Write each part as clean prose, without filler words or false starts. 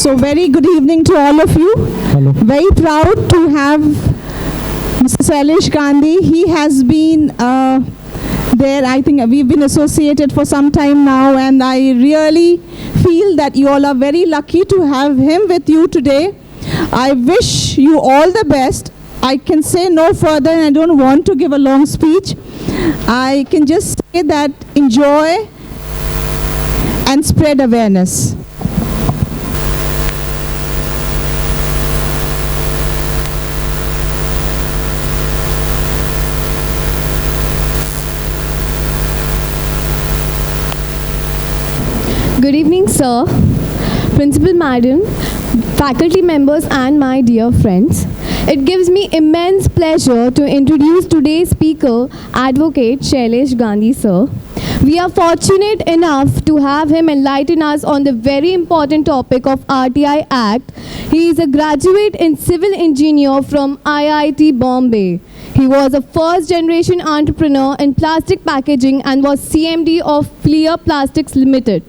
So very good evening to all of you. Hello. Very proud to have Mr. Shailesh Gandhi. He has been there. I think we've been associated for some time now, and I really feel that you all are very lucky to have him with you today. I wish you all the best. I can say no further, and I don't want to give a long speech. I can just say that enjoy and spread awareness. Good evening, sir, Principal Madam, faculty members and my dear friends. It gives me immense pleasure to introduce today's speaker, Advocate Shailesh Gandhi, sir. We are fortunate enough to have him enlighten us on the very important topic of RTI Act. He is a graduate in civil engineer from IIT Bombay. He was a first-generation entrepreneur in plastic packaging and was CMD of Clear Plastics Limited.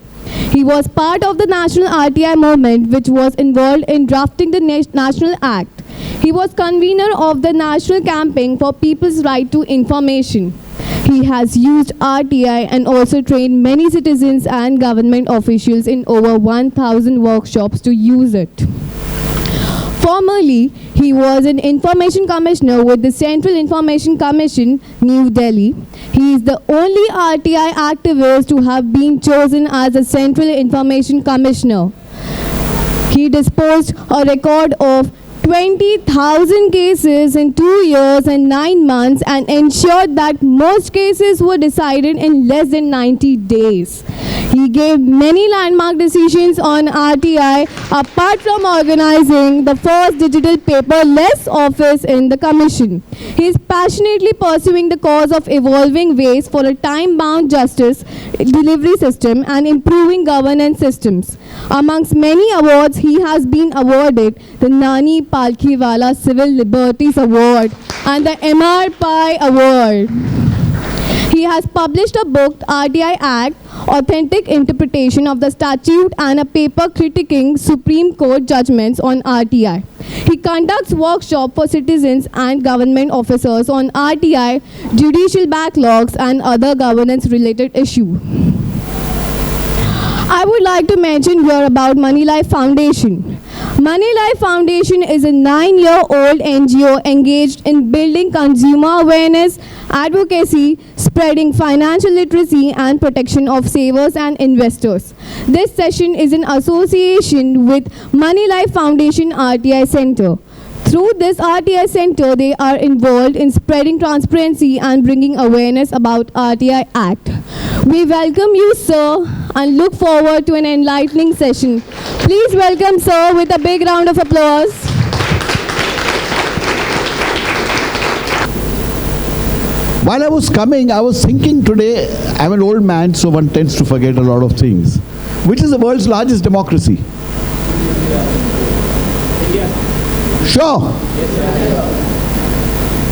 He was part of the National RTI movement, which was involved in drafting the National Act. He was convener of the National Campaign for People's Right to Information. He has used RTI and also trained many citizens and government officials in over 1,000 workshops to use it. Formerly, he was an Information Commissioner with the Central Information Commission, New Delhi. He is the only RTI activist to have been chosen as a Central Information Commissioner. He disposed a record of 20,000 cases in 2 years and 9 months and ensured that most cases were decided in less than 90 days. He gave many landmark decisions on RTI apart from organizing the first digital paperless office in the Commission. He is passionately pursuing the cause of evolving ways for a time-bound justice delivery system and improving governance systems. Amongst many awards, he has been awarded the Nani Palkhiwala Civil Liberties Award and the MR Pai Award. He has published a book, RTI Act, Authentic Interpretation of the Statute, and a paper critiquing Supreme Court judgments on RTI. He conducts workshops for citizens and government officers on RTI, judicial backlogs, and other governance-related issues. I would like to mention here about Moneylife Foundation. Moneylife Foundation is a 9-year-old NGO engaged in building consumer awareness, advocacy, spreading financial literacy, and protection of savers and investors. This session is in association with Moneylife Foundation RTI Center. Through this RTI Center, they are involved in spreading transparency and bringing awareness about RTI Act. We welcome you, sir, and look forward to an enlightening session. Please welcome, sir, with a big round of applause. While I was coming, I was thinking today, I'm an old man, so one tends to forget a lot of things. Which is the world's largest democracy? Sure.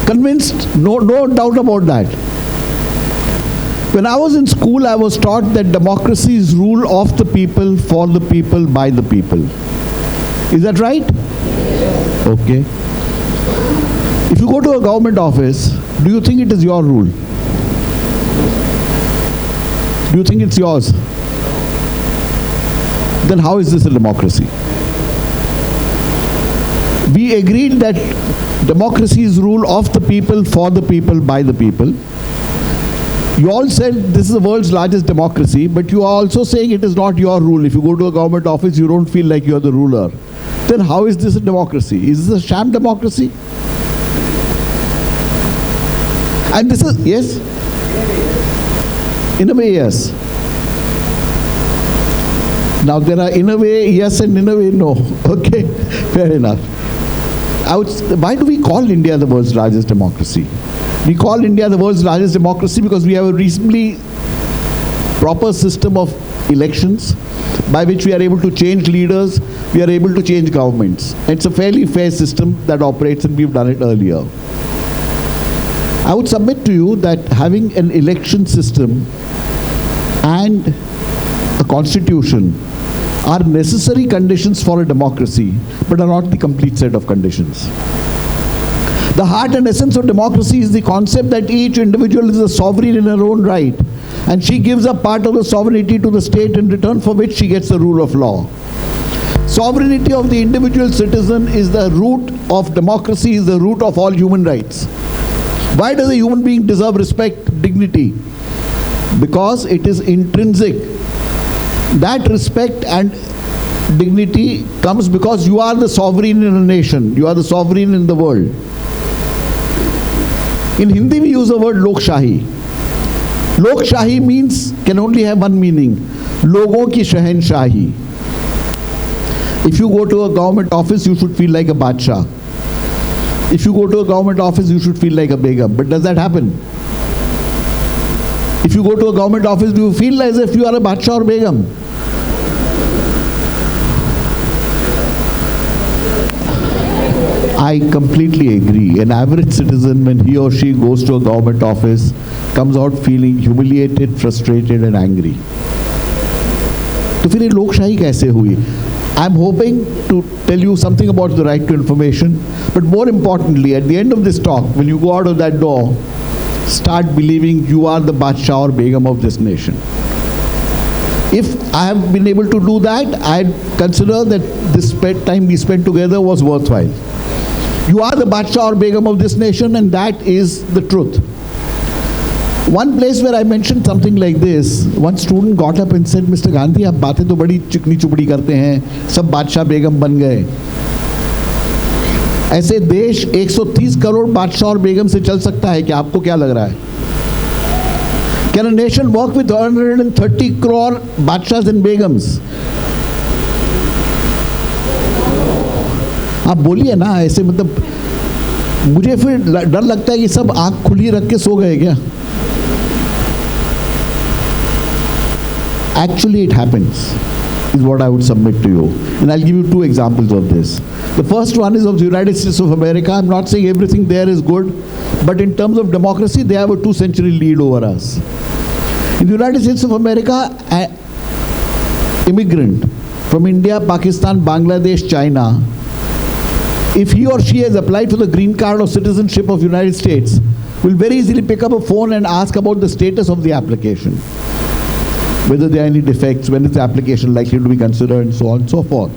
Convinced? No doubt about that. When I was in school, I was taught that democracy is rule of the people, for the people, by the people. Is that right? Okay. If you go to a government office, do you think it is your rule? Do you think it's yours? Then how is this a democracy? We agreed that democracy is rule of the people, for the people, by the people. You all said this is the world's largest democracy, but you are also saying it is not your rule. If you go to a government office, you don't feel like you are the ruler. Then how is this a democracy? Is this a sham democracy? And this is, yes? In a way, yes. Now there are in a way yes and in a way no. Okay, fair enough. Why do we call India the world's largest democracy? We call India the world's largest democracy because we have a reasonably proper system of elections by which we are able to change leaders, we are able to change governments. It's a fairly fair system that operates, and we've done it earlier. I would submit to you that having an election system and a constitution are necessary conditions for a democracy, but are not the complete set of conditions. The heart and essence of democracy is the concept that each individual is a sovereign in her own right, and she gives up part of the sovereignty to the state in return for which she gets the rule of law. Sovereignty of the individual citizen is the root of democracy, is the root of all human rights. Why does a human being deserve respect, dignity? Because it is intrinsic. That respect and dignity comes because you are the sovereign in a nation, you are the sovereign in the world. In Hindi we use the word Lokshahi. Lokshahi can only have one meaning, Logon ki Shahenshahi. If you go to a government office, you should feel like a Badshah. If you go to a government office, you should feel like a Begum. But does that happen? If you go to a government office, do you feel as if you are a Badshah or Begum? I completely agree. An average citizen, when he or she goes to a government office, comes out feeling humiliated, frustrated and angry. तो फिर ये लोकशाही कैसे हुई? I'm hoping to tell you something about the right to information, but more importantly, at the end of this talk, when you go out of that door, start believing you are the Badshah or Begum of this nation. If I have been able to do that, I consider that this time we spent together was worthwhile. You are the Badshah or Begum of this nation, and that is the truth. One place where I mentioned something like this, one student got up and said, Mr. Gandhi, आप बातें तो बड़ी चिकनी चुपड़ी करते हैं, सब बादशाह बेगम बन गए. ऐसे देश 130 करोड़ बादशाह और बेगम से चल सकता है क्या? आपको क्या लग रहा है? Can a nation work with 130 crore badshahs and begums? आप बोलिए ना, ऐसे मतलब मुझे फिर डर लगता है कि सब आँख खुली रख के सो गए क्या? Actually, it happens, is what I would submit to you. And I'll give you two examples of this. The first one is of the United States of America. I'm not saying everything there is good, but in terms of democracy, they have a 2-century lead over us. In the United States of America, an immigrant from India, Pakistan, Bangladesh, China, if he or she has applied for the green card or citizenship of the United States, will very easily pick up a phone and ask about the status of the application. Whether there are any defects, when is the application likely to be considered, and so on and so forth.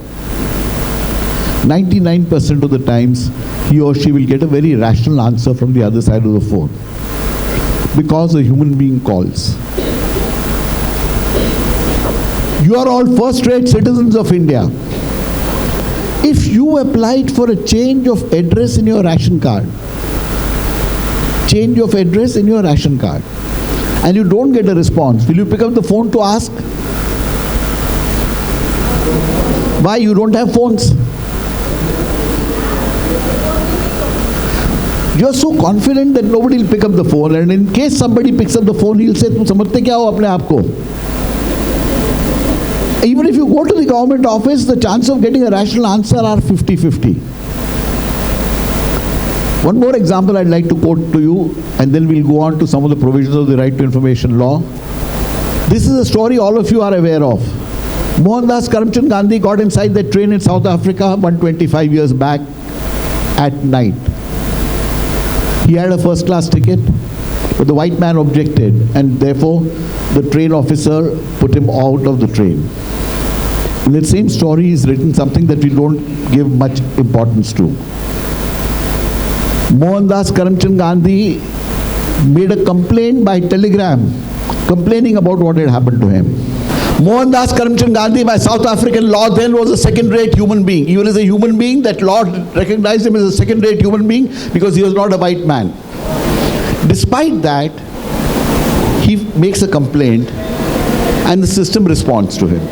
99% of the times, he or she will get a very rational answer from the other side of the phone. Because a human being calls. You are all first-rate citizens of India. If you applied for a change of address in your ration card, and you don't get a response, will you pick up the phone to ask? Why? You don't have phones. You're so confident that nobody will pick up the phone, and in case somebody picks up the phone, he'll say, तुम समझते क्या हो अपने आप को? Even if you go to the government office, the chance of getting a rational answer are 50-50. One more example I'd like to quote to you, and then we'll go on to some of the provisions of the Right to Information Law. This is a story all of you are aware of. Mohandas Karamchand Gandhi got inside that train in South Africa 125 years back at night. He had a first-class ticket, but the white man objected, and therefore the train officer put him out of the train. In that same story is written something that we don't give much importance to. Mohandas Karamchand Gandhi made a complaint by telegram, complaining about what had happened to him. Mohandas Karamchand Gandhi, by South African law, then was a second-rate human being. Even as a human being, that law recognized him as a second-rate human being because he was not a white man. Despite that, he makes a complaint and the system responds to him.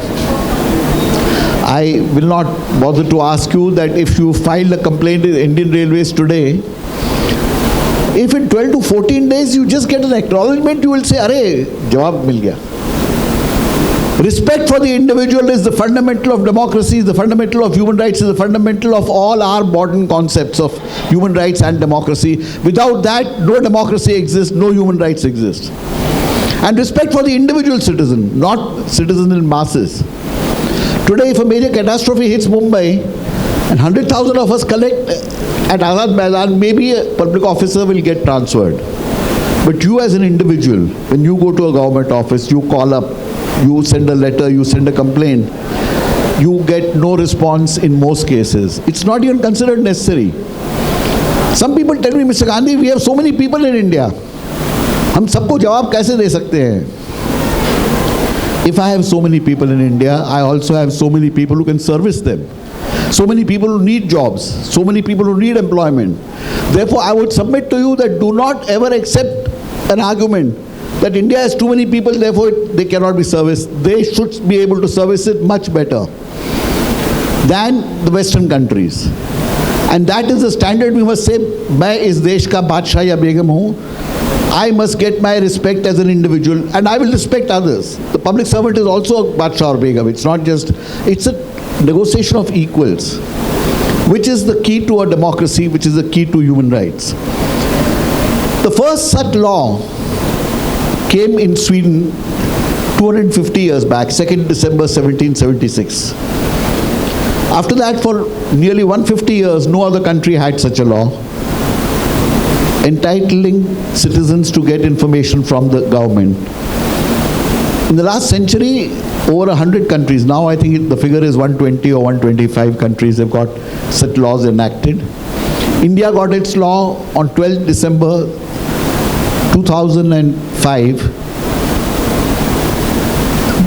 I will not bother to ask you that if you file a complaint in Indian Railways today, if in 12 to 14 days you just get an acknowledgement, you will say, "Arey, jawab mil gaya." Respect for the individual is the fundamental of democracy, is the fundamental of human rights, is the fundamental of all our modern concepts of human rights and democracy. Without that, no democracy exists, no human rights exist. And respect for the individual citizen, not citizen in masses. Today, if a major catastrophe hits Mumbai and 100,000 of us collect at Azad Maidan, maybe a public officer will get transferred. But you as an individual, when you go to a government office, you call up, you send a letter, you send a complaint, you get no response in most cases. It's not even considered necessary. Some people tell me, Mr. Gandhi, we have so many people in India. हम सबको जवाब कैसे दे सकते हैं? If I have so many people in India, I also have so many people who can service them. So many people who need jobs, so many people who need employment. Therefore, I would submit to you that do not ever accept an argument that India has too many people, therefore they cannot be serviced. They should be able to service it much better than the Western countries. And that is the standard we must say, मैं इस देश का बादशाह या बेगम हूँ. I must get my respect as an individual, and I will respect others. The public servant is also a Badshah or Begum. It's not just, it's a negotiation of equals, which is the key to a democracy, which is the key to human rights. The first such law came in Sweden 250 years back, 2nd December 1776. After that, for nearly 150 years, no other country had such a law, entitling citizens to get information from the government. In the last century, over 100 countries, now I think the figure is 120 or 125 countries have got such laws enacted. India got its law on 12th December 2005.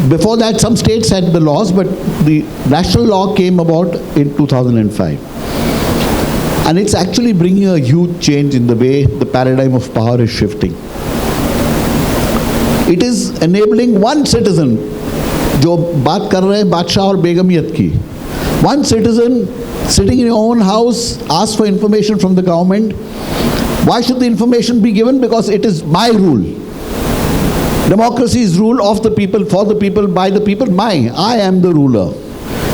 Before that, some states had the laws, but the national law came about in 2005. And it's actually bringing a huge change in the way the paradigm of power is shifting. It is enabling one citizen, जो बात कर रहे हैं बादशाह और बेगमियत की, one citizen sitting in your own house asks for information from the government. Why should the information be given? Because it is my rule. Democracy is rule of the people, for the people, by the people. I am the ruler.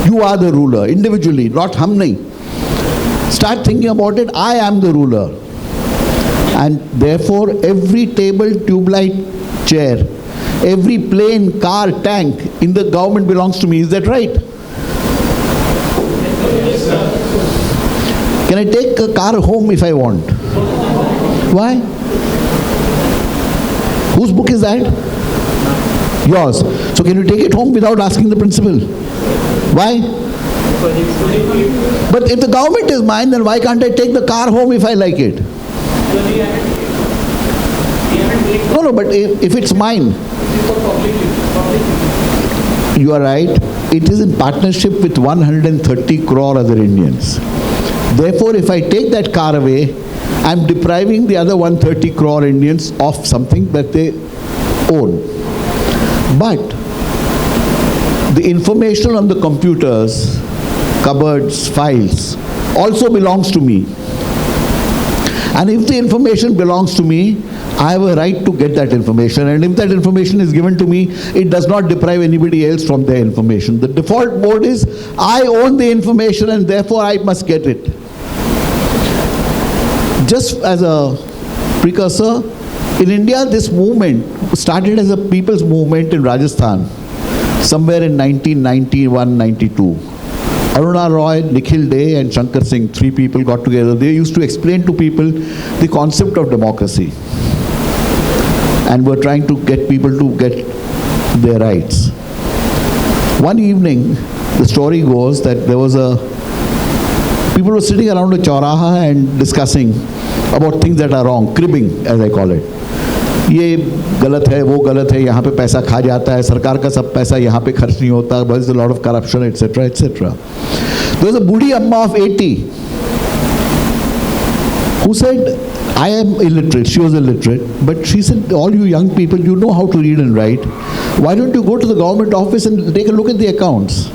You are the ruler, individually, not हम नहीं. Start thinking about it. I am the ruler. And therefore, every table, tube light, chair, every plane, car, tank in the government belongs to me. Is that right? Yes, sir. Can I take a car home if I want? Why? Whose book is that? Yours. So can you take it home without asking the principal? Why? But if the government is mine, then why can't I take the car home if I like it? No, but if it's mine, you are right. It is in partnership with 130 crore other Indians. Therefore, if I take that car away, I'm depriving the other 130 crore Indians of something that they own. But the information on the computers, cupboards, files, also belongs to me. And if the information belongs to me, I have a right to get that information. And if that information is given to me, it does not deprive anybody else from their information. The default mode is, I own the information and therefore I must get it. Just as a precursor, in India, this movement started as a people's movement in Rajasthan, somewhere in 1991-92. Aruna Roy, Nikhil Dey and Shankar Singh, three people got together. They used to explain to people the concept of democracy and were trying to get people to get their rights. One evening, the story goes that there was people were sitting around a chauraha and discussing about things that are wrong, cribbing as I call it. ये गलत है, वो गलत है, यहाँ पे पैसा खा जाता है, सरकार का सब पैसा यहाँ पे खर्च नहीं होता, there's a lot of corruption, etc., etc. There was a budi amma of 80 who said, I am illiterate. She was illiterate, but she said, all you young people, you know how to read and write. Why don't you go to the government office and take a look at the accounts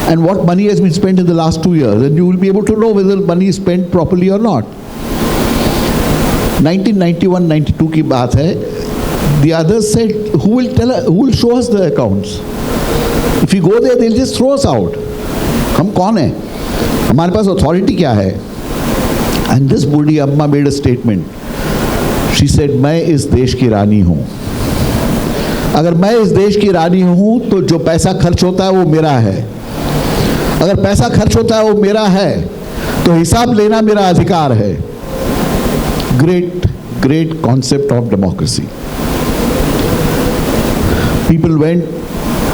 and what money has been spent in the last 2 years, and you will be able to know whether money is spent properly or not. 1991-92 की बात है. The others said, who will show us the accounts? If we go there, they'll just throw us out. हम कौन हैं? हमारे पास authority क्या है? And this budi amma made a statement. She said, मैं इस देश की रानी हूँ. अगर मैं इस देश की रानी हूँ, तो जो पैसा खर्च होता है वो मेरा है. अगर पैसा खर्च होता है वो मेरा है, तो हिसाब लेना मेरा अधिकार है. Great concept of democracy. People went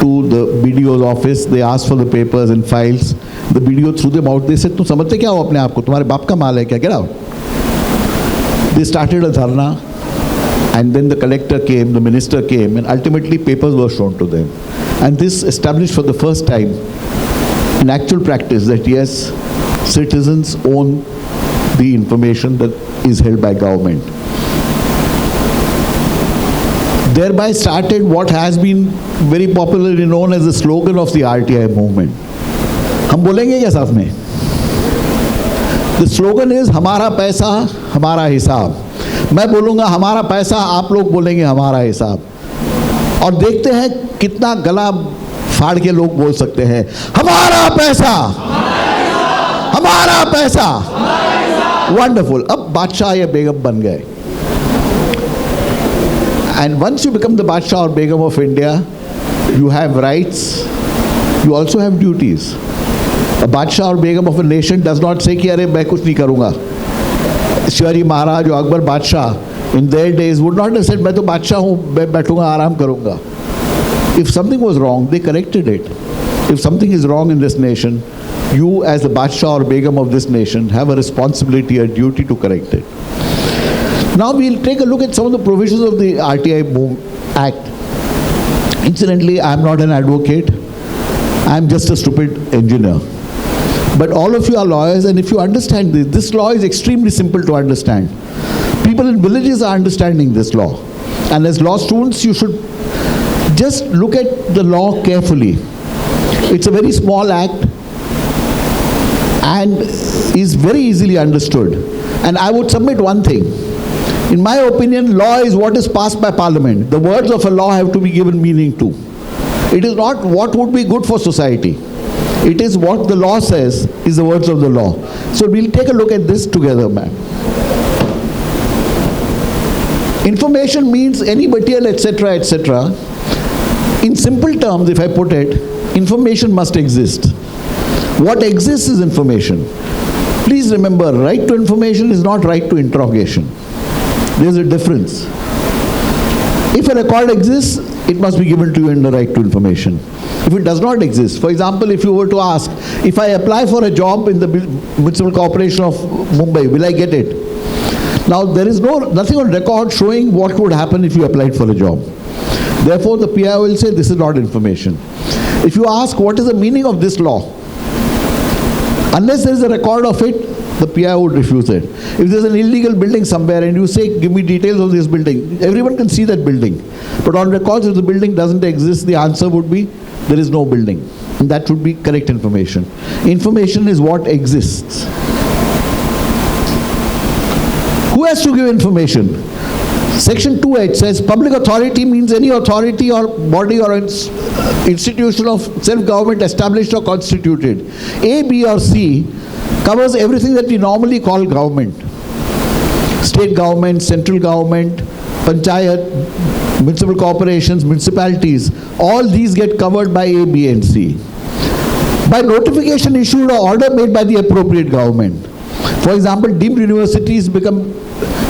to the BDO's office, they asked for the papers and files. The BDO threw them out. They said, तुम समझते क्या हो अपने आप को, तुम्हारे बाप का माल है क्या, get out. They started a dharna, and then the collector came, the minister came, and ultimately papers were shown to them. And this established for the first time in actual practice that yes, citizens own the information that is held by government. Thereby started what has been very popularly known as the slogan of the RTI movement. हम बोलेंगे क्या साथ में? The slogan is हमारा पैसा हमारा हिसाब. मैं बोलूँगा हमारा पैसा, आप लोग बोलेंगे हमारा हिसाब. और देखते हैं कितना गला फाड़ के लोग बोल सकते हैं हमारा पैसा, हमारा पैसा. वंडरफुल. अब बादशाह या बेगम बन गए. And once you become the Badshah or Begum of India, you have rights, you also have duties. A Badshah or Begum of a nation does not say कि अरे मैं कुछ नहीं करूँगा. शिवाजी महाराज और अकबर बादशाह in their days would not have said मैं तो बादशाह हूँ, मैं बैठूँगा आराम करूँगा. If something was wrong, they corrected it. If something is wrong in this nation, you as the Badshah or Begum of this nation have a responsibility, a duty to correct it. Now we'll take a look at some of the provisions of the RTI Act. Incidentally, I'm not an advocate. I'm just a stupid engineer. But all of you are lawyers, and if you understand this law is extremely simple to understand. People in villages are understanding this law. And as law students, you should just look at the law carefully. It's a very small act and is very easily understood. And I would submit one thing. In my opinion, law is what is passed by Parliament. The words of a law have to be given meaning to. It is not what would be good for society. It is what the law says is the words of the law. So we'll take a look at this together, ma'am. Information means any material, etc., etc. In simple terms, if I put it, information must exist. What exists is information. Please remember, right to information is not right to interrogation. There's a difference. If a record exists, it must be given to you in the right to information. If it does not exist, for example, if you were to ask, if I apply for a job in the Municipal Corporation of Mumbai, will I get it? Now, there is nothing on record showing what would happen if you applied for a job. Therefore, the PI will say this is not information. If you ask what is the meaning of this law, unless there is a record of it, the PI would refuse it. If there's an illegal building somewhere and you say, give me details of this building, everyone can see that building. But on records, if the building doesn't exist, the answer would be, there is no building. And that would be correct information. Information is what exists. Who has to give information? Section 2H says, public authority means any authority or body or institution of self-government established or constituted. A, B or C covers everything that we normally call government. State government, central government, panchayat, municipal corporations, municipalities, all these get covered by A, B and C. By notification issued or order made by the appropriate government. For example, deemed universities become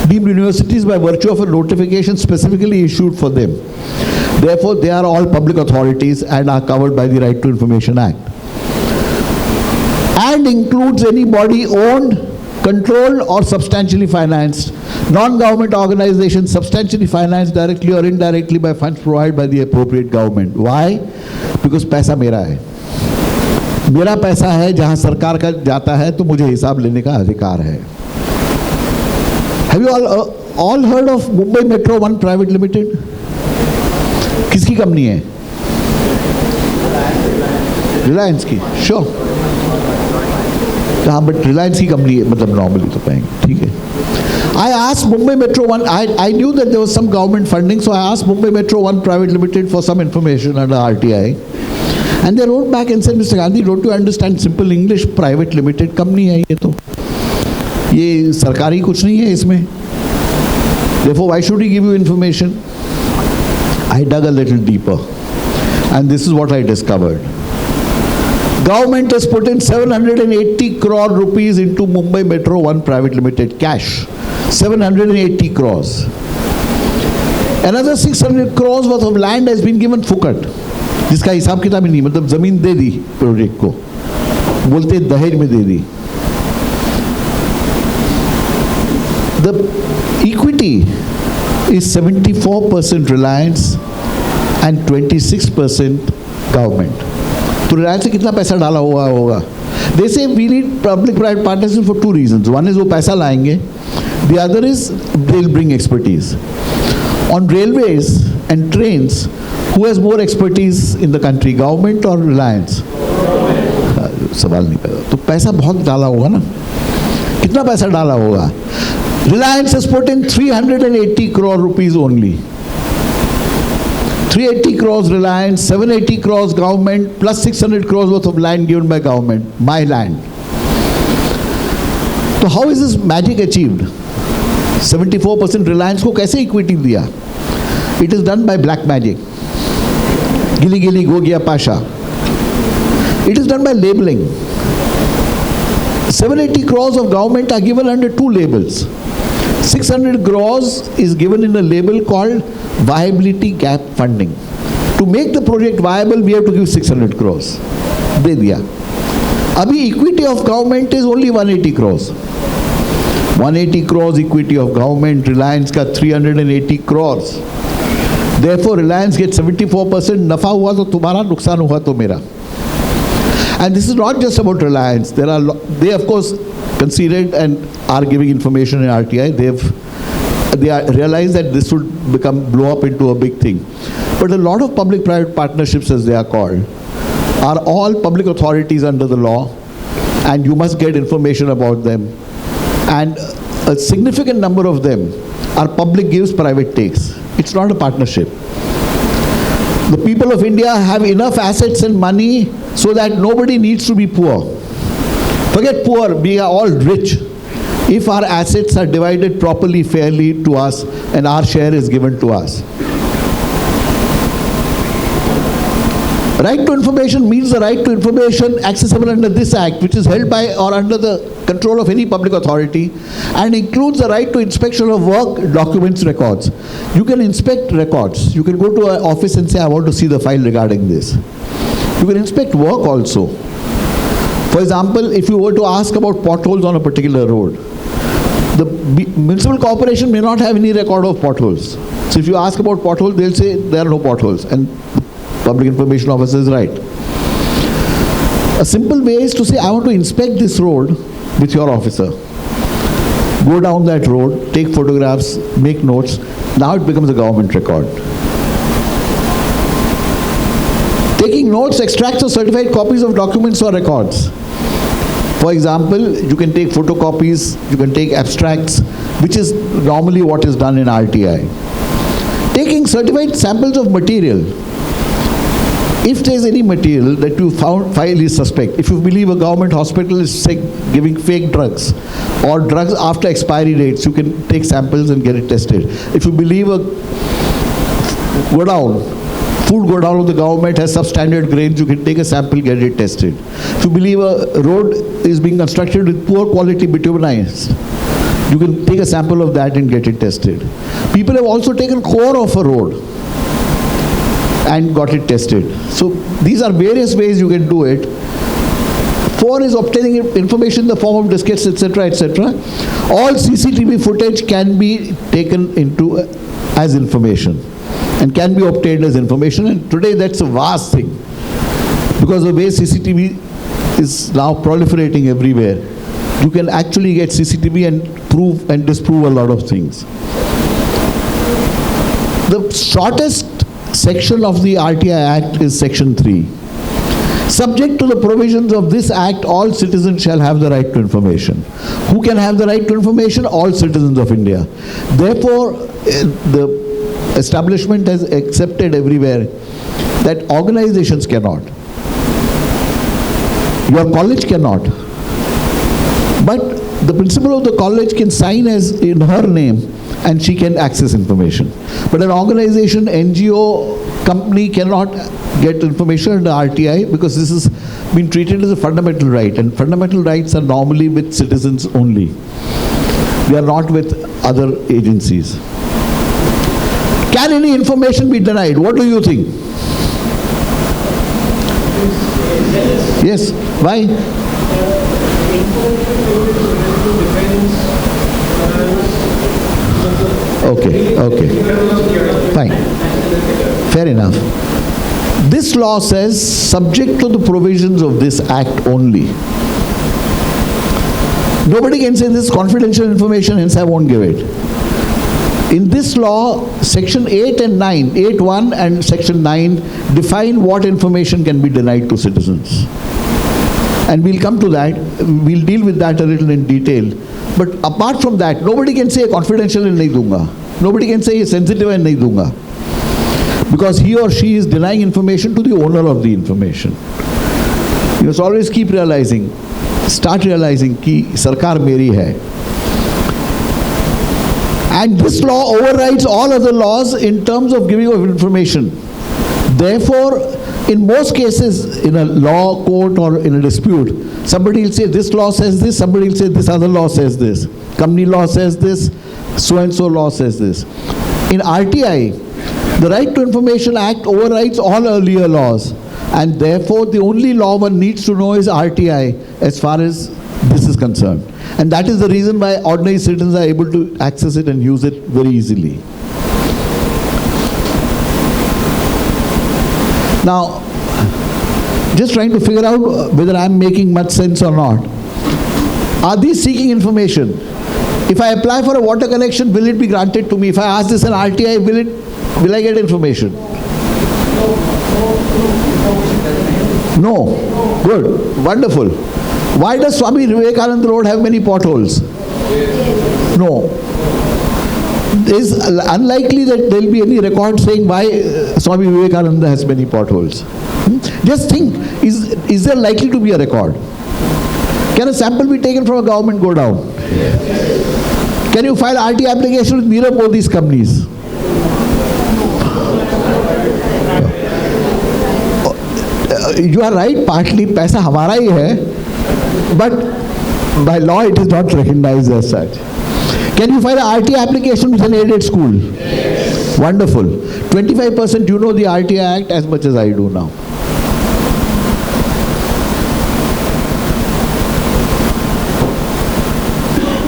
deemed universities by virtue of a notification specifically issued for them. Therefore, they are all public authorities and are covered by the Right to Information Act. And includes any body owned, controlled or substantially financed, non-government organizations substantially financed directly or indirectly by funds provided by the appropriate government. Why? Because पैसा मेरा है. मेरा पैसा है, जहां सरकार का जाता है तो मुझे हिसाब लेने का अधिकार है. Have you all heard of Mumbai Metro 1 Private Limited? किसकी कंपनी है? रिलायंस की. Sure. हाँ, but रिलायंस की कंपनी है, मतलब नॉर्मली तो कहेंगे, ठीक है. I asked Mumbai Metro 1, I knew that there was some government funding, so I asked Mumbai Metro 1 Private Limited for some information under RTI. And they wrote back and said, Mr. Gandhi, don't you understand simple English? Private Limited company है ये तो. ये सरकारी कुछ नहीं है इसमें. Therefore, why should he give you information? I dug a little deeper. And this is what I discovered. Government has put in 780 crore rupees into Mumbai Metro 1 Private Limited cash. 780 crores. Another 600 crores worth of land has been given फुकट, जिसका हिसाब किताब ही नहीं, मतलब जमीन दे the project को, बोलते दहेज में दे दी. The equity is 74% Reliance and 26% government. तो रिलायंस से कितना पैसा डाला हुआ होगा? They say we need public-private partnership for two reasons. One is वो पैसा लाएंगे. The other is they'll bring expertise. On railways and trains, who has more expertise in the country, government or Reliance? सवाल नहीं पैदा. तो पैसा बहुत डाला होगा ना. कितना पैसा डाला होगा? Reliance has put in 380 crore rupees only. 380 crores Reliance, 780 crores government, plus 600 crores worth of land given by government, my land. So how is this magic achieved? 74% Reliance को कैसे equity दिया? It is done by black magic. Gili gili go gaya pasha. It is done by labeling. 780 crores of government are given under two labels. 600 crores is given in a label called viability gap funding. To make the project viable, we have to give 600 crores. दे दिया. अभी equity of government is only 180 crores. 180 crores equity of government, Reliance का 380 crores. Therefore, Reliance gets 74%. नफा हुआ तो तुम्हारा, नुकसान हुआ तो मेरा. And this is not just about Reliance. They of course conceded and are giving information in RTI. They realized that this would blow up into a big thing. But a lot of public-private partnerships, as they are called, are all public authorities under the law, and you must get information about them. And a significant number of them are public gives, private takes. It's not a partnership. The people of India have enough assets and money so that nobody needs to be poor. Forget poor, we are all rich if our assets are divided properly, fairly to us, and our share is given to us. Right to information means the right to information accessible under this Act, which is held by or under the control of any public authority, and includes the right to inspection of work, documents, records. You can inspect records. You can go to an office and say, I want to see the file regarding this. You can inspect work also. For example, if you were to ask about potholes on a particular road, the municipal corporation may not have any record of potholes. So if you ask about potholes, they'll say there are no potholes, and the public information officer is right. A simple way is to say, I want to inspect this road with your officer. Go down that road, take photographs, make notes. Now it becomes a government record. Taking notes, extracts or certified copies of documents or records. For example, you can take photocopies, you can take abstracts, which is normally what is done in RTI. Taking certified samples of material. If there is any material that you file is suspect, if you believe a government hospital is sick, giving fake drugs or drugs after expiry dates, you can take samples and get it tested. If you believe a food godown of the government has substandard grains, you can take a sample, get it tested. If you believe a road is being constructed with poor quality bituminized, you can take a sample of that and get it tested. People have also taken core of a road and got it tested. So these are various ways you can do it. 4 is obtaining information in the form of diskettes, etc., etc. All CCTV footage can be taken into as information and can be obtained as information. And today that's a vast thing, because the way CCTV is now proliferating everywhere, you can actually get CCTV and prove and disprove a lot of things. The shortest section of the RTI Act is Section 3. Subject to the provisions of this Act, all citizens shall have the right to information. Who can have the right to information? All citizens of India. Therefore, the establishment has accepted everywhere that organizations cannot. Your college cannot. But the principal of the college can sign as in her name and she can access information. But an organization, NGO, company cannot get information under RTI because this has been treated as a fundamental right, and fundamental rights are normally with citizens only. They are not with other agencies. Can any information be denied? What do you think? Yes. Why? Okay. Fine. Fair enough. This law says, subject to the provisions of this act only. Nobody can say this is confidential information, hence I won't give it. In this law, section 8 and 9, 8.1 and section 9 define what information can be denied to citizens. And we'll come to that, we'll deal with that a little in detail. But apart from that, nobody can say confidential and nahi dunga. Nobody can say sensitive and nahi dunga. Because he or she is denying information to the owner of the information. You must always keep realizing, start realizing ki sarkar meri hai. And this law overrides all other laws in terms of giving of information. Therefore, in most cases, in a law court or in a dispute, somebody will say this law says this, somebody will say this other law says this. Company law says this, so-and-so law says this. In RTI, the Right to Information Act overrides all earlier laws. And therefore, the only law one needs to know is RTI as far as this is concerned. And that is the reason why ordinary citizens are able to access it and use it very easily. Now, just trying to figure out whether I'm making much sense or not. Are these seeking information? If I apply for a water connection, will it be granted to me? If I ask this in RTI, will I get information? No. Good. Wonderful. Why does Swami Vivekananda Road have many potholes? No. It is unlikely that there will be any record saying why Swami Vivekananda has many potholes. Just think, is there likely to be a record? Can a sample be taken from a government go down? Can you file RT application with Nirav Modi's companies? You are right, partly paisa hamara hi hai, but by law it is not recognized as such. Can you file an RT application with an aided school? Yes. Wonderful. 25% you know the RTI Act as much as I do now.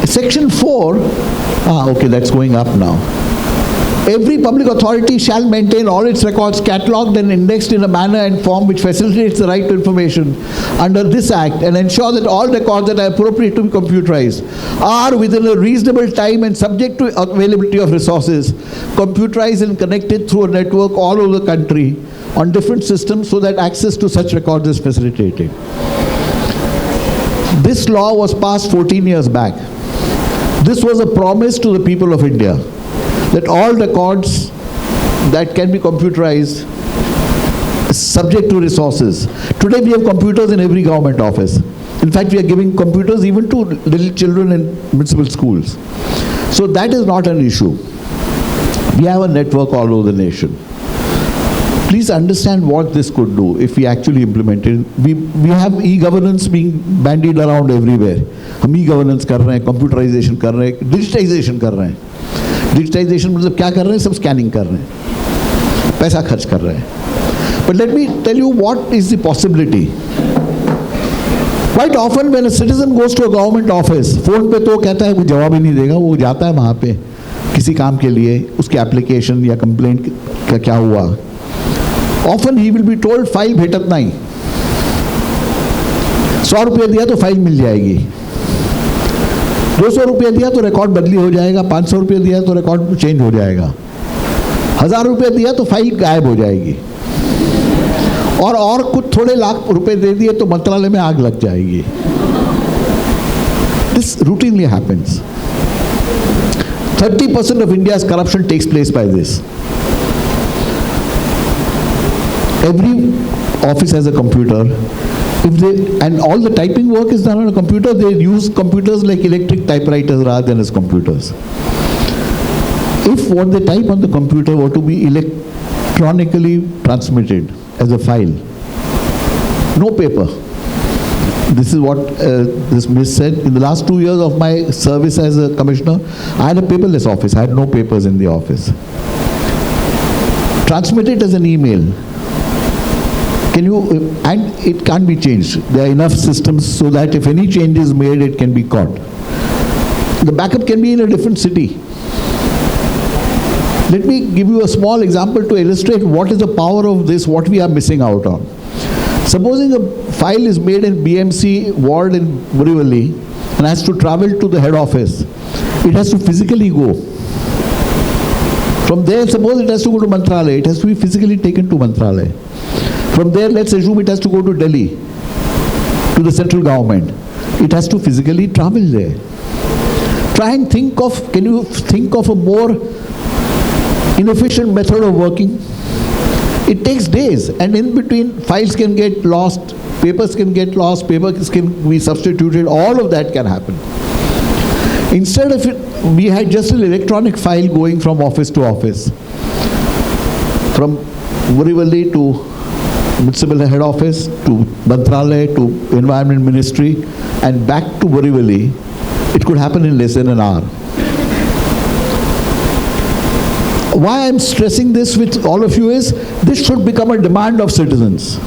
Section 4, okay, that's going up now. Every public authority shall maintain all its records catalogued and indexed in a manner and form which facilitates the right to information under this Act and ensure that all records that are appropriate to be computerized are within a reasonable time and subject to availability of resources, computerized and connected through a network all over the country on different systems so that access to such records is facilitated. This law was passed 14 years back. This was a promise to the people of India, that all records that can be computerized subject to resources. Today we have computers in every government office. In fact, we are giving computers even to little children in municipal schools. So that is not an issue. We have a network all over the nation. Please understand what this could do if we actually implement it. We have e-governance being bandied around everywhere. हम e-governance कर रहे हैं, computerization कर रहे हैं, digitization कर रहे हैं. Digitization मतलब क्या कर रहे हैं? सब scanning कर रहे हैं, पैसा खर्च कर रहे हैं. But let me tell you what is the possibility. Quite often when a citizen goes to a government office, phone पे तो कहता है कोई जवाब ही नहीं देगा, वो जाता है वहाँ पे किसी काम के लिए, उसके application या complaint का क्या हुआ. Often he will be told file भेटत नहीं. 100 रुपये दिया तो फाइल मिल जाएगी. 200 रुपये दिया तो रिकॉर्ड बदली हो जाएगा. 500 रुपये दिया तो रिकॉर्ड चेंज हो जाएगा. 1000 रुपये दिया तो फाइल गायब हो जाएगी. और कुछ थोड़े लाख रुपए दे दिए तो मंत्रालय में आग लग जाएगी. This routinely happens. 30% of India's corruption takes place by this. Every office has a computer. And all the typing work is done on a computer. They use computers like electric typewriters rather than as computers. if what they type on the computer were to be electronically transmitted as a file, no paper. This is what this miss said. In the last 2 years of my service as a commissioner, I had a paperless office. I had no papers in the office. Transmit it as an email. Can you, and it can't be changed. There are enough systems so that if any change is made, it can be caught. The backup can be in a different city. Let me give you a small example to illustrate what is the power of this, what we are missing out on. Supposing a file is made in BMC ward in Borivali and has to travel to the head office, it has to physically go. From there, suppose it has to go to Mantralaya, it has to be physically taken to Mantralaya. From there, let's assume it has to go to Delhi, to the central government. It has to physically travel there. Try and think of, can you think of a more inefficient method of working? It takes days, and in between files can get lost, papers can get lost, papers can be substituted, all of that can happen. Instead of it, we had just an electronic file going from office to office. From Borivali to Municipal Head Office, to Mantralaya, to Environment Ministry, and back to Borivali, it could happen in less than an hour. Why I'm stressing this with all of you is, this should become a demand of citizens.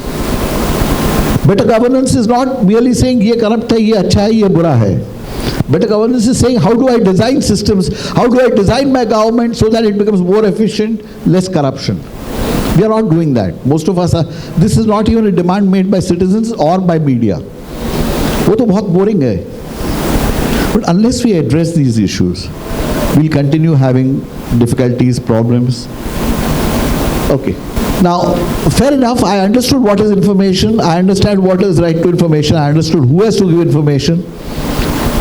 Better governance is not merely saying, ye corrupt hai, ye acha hai, ye bura hai. Better governance is saying, how do I design systems, how do I design my government so that it becomes more efficient, less corruption. We are not doing that. Most of us are, this is not even a demand made by citizens or by media. वो तो बहुत boring है. But unless we address these issues, we'll continue having difficulties, problems. Okay. Now, fair enough, I understood what is information, I understand what is right to information, I understood who has to give information,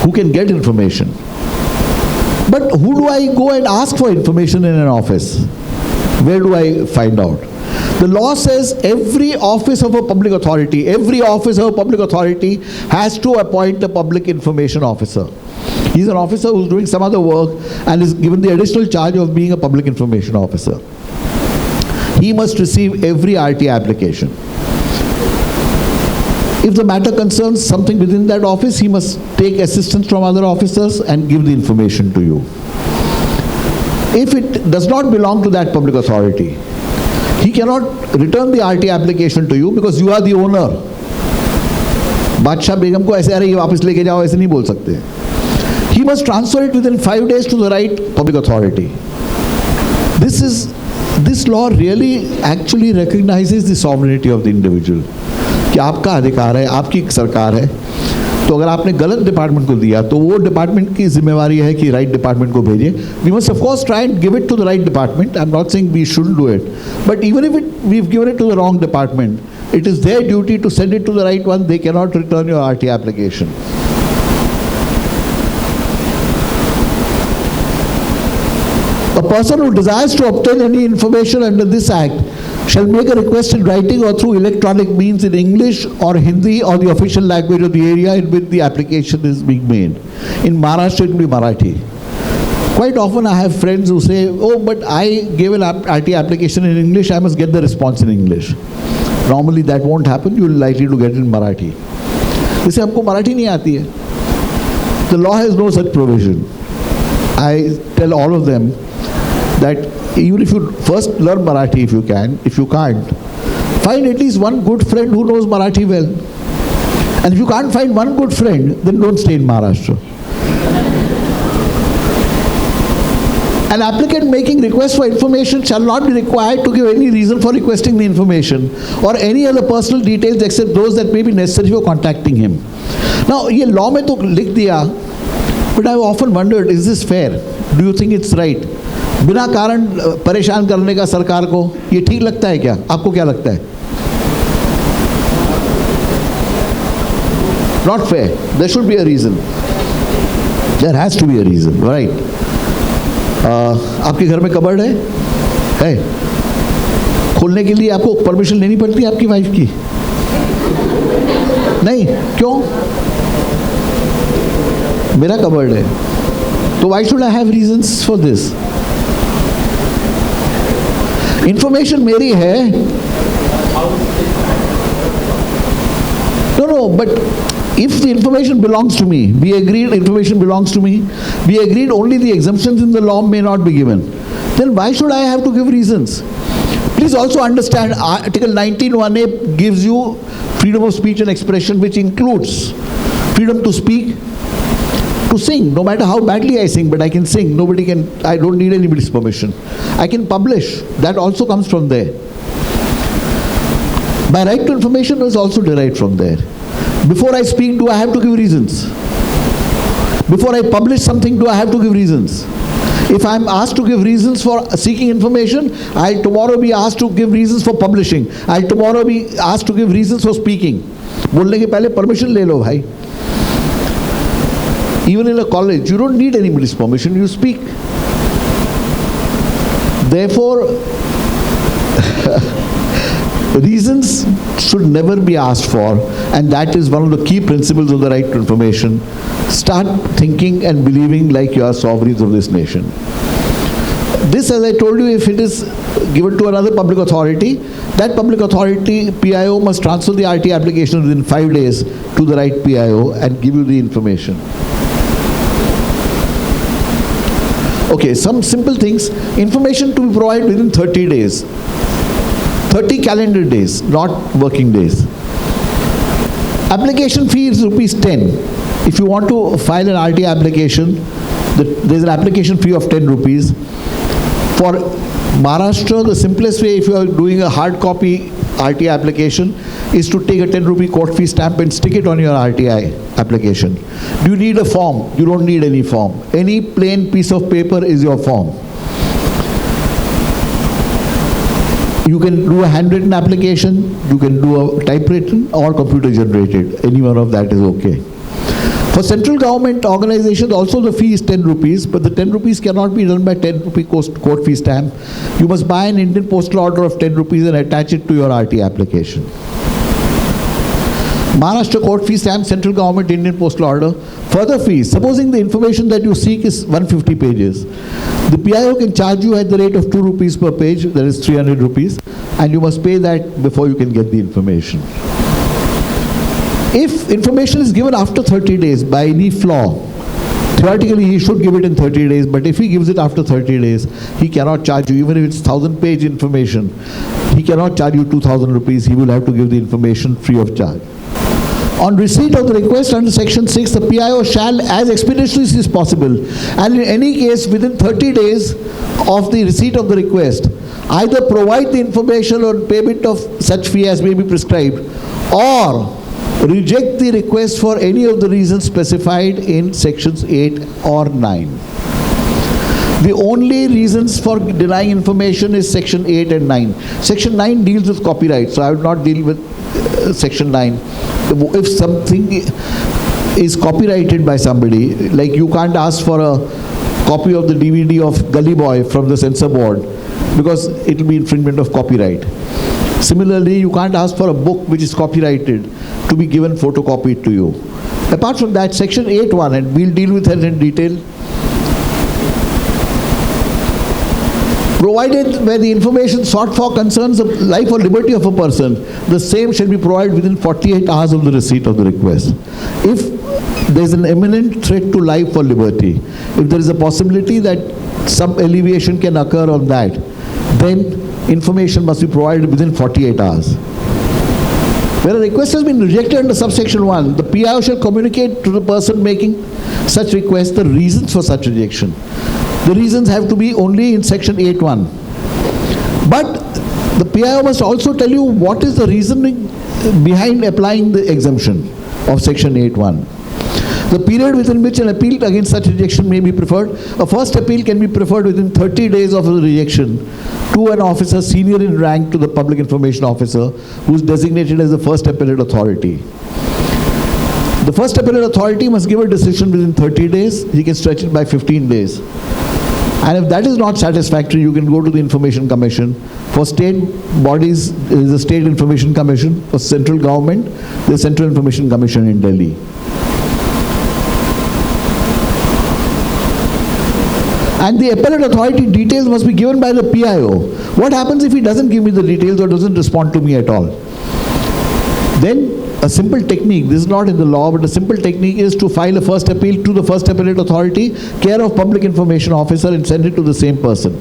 who can get information. But who do I go and ask for information in an office? Where do I find out? The law says every office of a public authority has to appoint a public information officer. He's an officer who's doing some other work and is given the additional charge of being a public information officer. He must receive every RTI application. If the matter concerns something within that office, he must take assistance from other officers and give the information to you. If it does not belong to that public authority, he cannot return the RTI application to you because you are the owner. बादशाह बेगम को ऐसे अरे ये वापस लेके जाओ ऐसे नहीं बोल सकते. He must transfer it within 5 days to the right public authority. This law really actually recognizes the sovereignty of the individual. कि आपका अधिकार है, आपकी सरकार है, तो अगर आपने गलत डिपार्टमेंट को दिया तो वो डिपार्टमेंट की जिम्मेवारी है कि राइट डिपार्टमेंट को भेजिए. We must of course try and give it to the right department. I'm not saying we shouldn't do it, but even if we've given it to the wrong department, it is their duty to send it to the right one. They cannot return your RTI application. A person who desires to obtain any information under this Act shall make a request in writing or through electronic means in English or Hindi or the official language of the area in which the application is being made. In Maharashtra, it will be Marathi. Quite often I have friends who say, oh, but I gave an RTI application in English, I must get the response in English. Normally that won't happen, you will likely to get it in Marathi. They say, हमको मराठी नहीं आती है. The law has no such provision. I tell all of them that even if you first learn Marathi if you can, if you can't, find at least one good friend who knows Marathi well. And if you can't find one good friend, then don't stay in Maharashtra. An applicant making request for information shall not be required to give any reason for requesting the information or any other personal details except those that may be necessary for contacting him. Now, ये law में तो लिख दिया, but I've often wondered, is this fair? Do you think it's right? बिना कारण परेशान करने का सरकार को ये ठीक लगता है क्या? आपको क्या लगता है? Not fair. There should be a reason. There has to be a reason, right? आपके घर में कबर्ड है? खोलने के लिए आपको परमिशन लेनी पड़ती है आपकी वाइफ की? नहीं, क्यों? मेरा कबर्ड है, तो why should I have reasons for this? Information मेरी है. No, but if the information belongs to me, we agreed information belongs to me, we agreed only the exemptions in the law may not be given, then why should I have to give reasons? Please also understand Article 19(1)(a) gives you freedom of speech and expression, which includes freedom to speak, to sing, no matter how badly I sing, but I can sing. Nobody can, I don't need anybody's permission. I can publish, that also comes from there. My right to information is also derived from there. Before I speak, do I have to give reasons? Before I publish something, do I have to give reasons? If I am asked to give reasons for seeking information, I'll tomorrow be asked to give reasons for publishing. I'll tomorrow be asked to give reasons for speaking. बोलने के पहले permission ले लो भाई. Even in a college, you don't need anybody's permission, you speak. Therefore, reasons should never be asked for, and that is one of the key principles of the right to information. Start thinking and believing like you are sovereigns of this nation. This, as I told you, if it is given to another public authority, that public authority, PIO, must transfer the RTI application within 5 days to the right PIO and give you the information. Okay, some simple things. Information to be provided within 30 days. 30 calendar days, not working days. Application fee is ₹10. If you want to file an RTI application, there is an application fee of ₹10. For Maharashtra, the simplest way, if you are doing a hard copy RTI application, is to take a ₹10 court fee stamp and stick it on your RTI application. Do you need a form? You don't need any form. Any plain piece of paper is your form. You can do a handwritten application, you can do a typewritten or computer generated. Any one of that is okay. For central government organizations, also the fee is ₹10, but the ₹10 cannot be done by ₹10 court fee stamp. You must buy an Indian postal order of ₹10 and attach it to your RTI application. Maharashtra court fee stamp, central government Indian postal order. Further fees, supposing the information that you seek is 150 pages, the PIO can charge you at the rate of ₹2 per page, that is ₹300, and you must pay that before you can get the information. If information is given after 30 days by any flaw, theoretically he should give it in 30 days, but if he gives it after 30 days, he cannot charge you, even if it's 1,000-page information, he cannot charge you ₹2,000, he will have to give the information free of charge. On receipt of the request under Section 6, the PIO shall, as expeditiously as possible, and in any case within 30 days of the receipt of the request, either provide the information or payment of such fee as may be prescribed, or reject the request for any of the reasons specified in Sections 8 or 9. The only reasons for denying information is Section 8 and 9. Section 9 deals with copyright, so I would not deal with Section 9. If something is copyrighted by somebody, like you can't ask for a copy of the DVD of Gully Boy from the censor board, because it will be infringement of copyright. Similarly, you can't ask for a book which is copyrighted to be given photocopied to you. Apart from that, Section 8(1), and we'll deal with that in detail, provided where the information sought for concerns the life or liberty of a person, the same shall be provided within 48 hours of the receipt of the request. If there is an imminent threat to life or liberty, if there is a possibility that some alleviation can occur on that, then information must be provided within 48 hours. Where a request has been rejected under subsection 1, the PIO shall communicate to the person making such request the reasons for such rejection. The reasons have to be only in Section 8(1). But the PIO must also tell you what is the reasoning behind applying the exemption of Section 8(1). The period within which an appeal against such rejection may be preferred. A first appeal can be preferred within 30 days of the rejection to an officer senior in rank to the public information officer who is designated as the first appellate authority. The first appellate authority must give a decision within 30 days. He can stretch it by 15 days. And if that is not satisfactory, you can go to the Information Commission. For state bodies, there is a State Information Commission. For central government, there is Central Information Commission in Delhi. And the appellate authority details must be given by the PIO. What happens if he doesn't give me the details or doesn't respond to me at all? Then a simple technique, this is not in the law, but a simple technique is to file a first appeal to the first appellate authority, care of public information officer, and send it to the same person.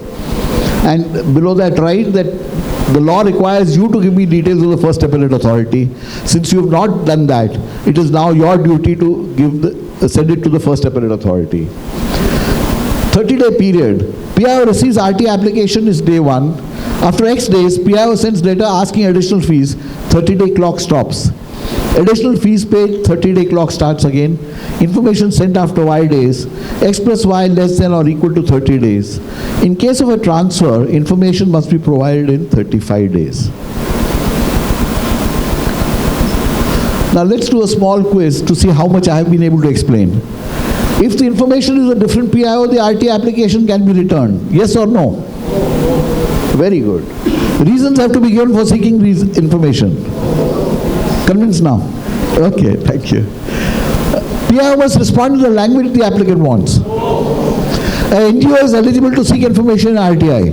And below that write that the law requires you to give me details of the first appellate authority. Since you have not done that, it is now your duty to send it to the first appellate authority. 30-day period. PIO receives RTI application is day 1. After X days, PIO sends letter asking additional fees. 30-day clock stops. Additional fees paid, 30-day clock starts again. Information sent after Y days. X plus Y less than or equal to 30 days. In case of a transfer, information must be provided in 35 days. Now let's do a small quiz to see how much I have been able to explain. If the information is a different PIO, the RTI application can be returned. Yes or no? Very good. Reasons have to be given for seeking information. Convinced now? Okay, thank you. PIO must respond to the language the applicant wants. An NGO is eligible to seek information in RTI.